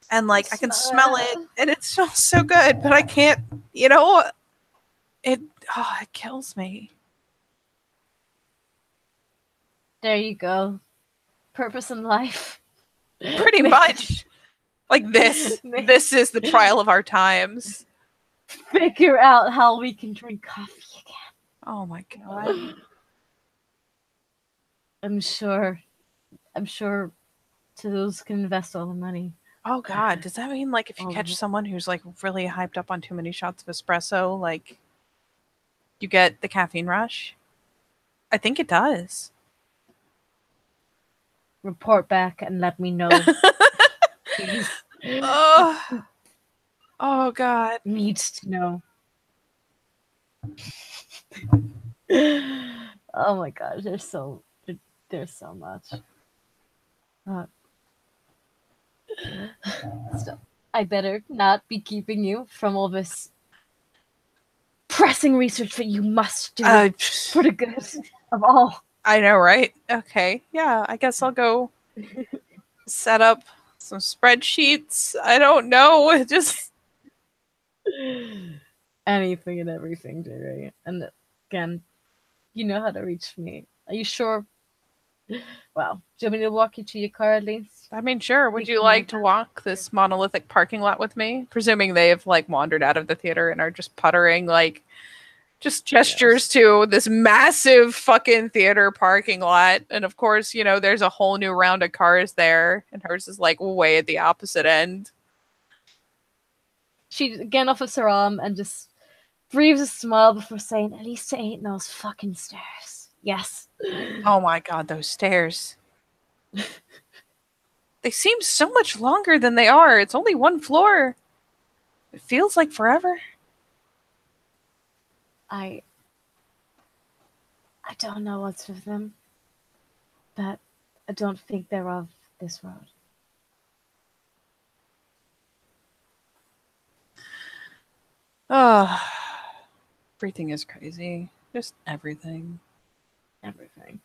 and like I can smell it, and it smells so good, but I can't. You know, it kills me. There you go. Purpose in life. Pretty much. Like this is the trial of our times. Figure out how we can drink coffee again. Oh my god. I'm sure Toulouse can invest all the money. Oh god, does that mean like if you catch someone who's like really hyped up on too many shots of espresso, like you get the caffeine rush? I think it does. Report back and let me know. Please. Oh god. Needs to know. Oh my gosh, there's so much. So I better not be keeping you from all this pressing research that you must do for the good of all. I know, right? Okay. Yeah, I guess I'll go set up some spreadsheets. I don't know. Just anything and everything, Jerry. And again, you know how to reach me. Are you sure? Well, do you want me to walk you to your car at least? I mean, sure. Would you like to walk this monolithic parking lot with me? Presuming they have like wandered out of the theater and are just puttering, like just gestures to this massive fucking theater parking lot. And of course, you know, there's a whole new round of cars there, and hers is like way at the opposite end. She again offers her arm and just breathes a smile before saying, "At least it ain't those fucking stairs." Yes. Oh my god, those stairs. They seem so much longer than they are. It's only one floor. It feels like forever. I don't know what's with them, but I don't think they're of this world. Oh, everything is crazy. Just everything. Everything.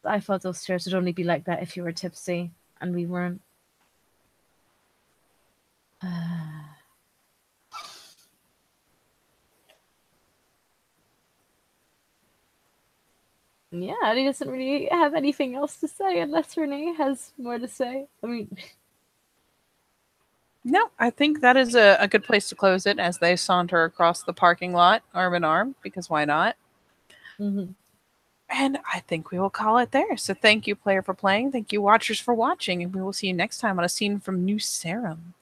I thought those stairs would only be like that if you were tipsy, and we weren't. Yeah, he doesn't really have anything else to say unless Renee has more to say. I mean, no, I think that is a good place to close it as they saunter across the parking lot, arm in arm, because why not? mm-hmm. And I think we will call it there. So thank you, player, for playing. Thank you, watchers, for watching. And we will see you next time on A Scene from New Serum.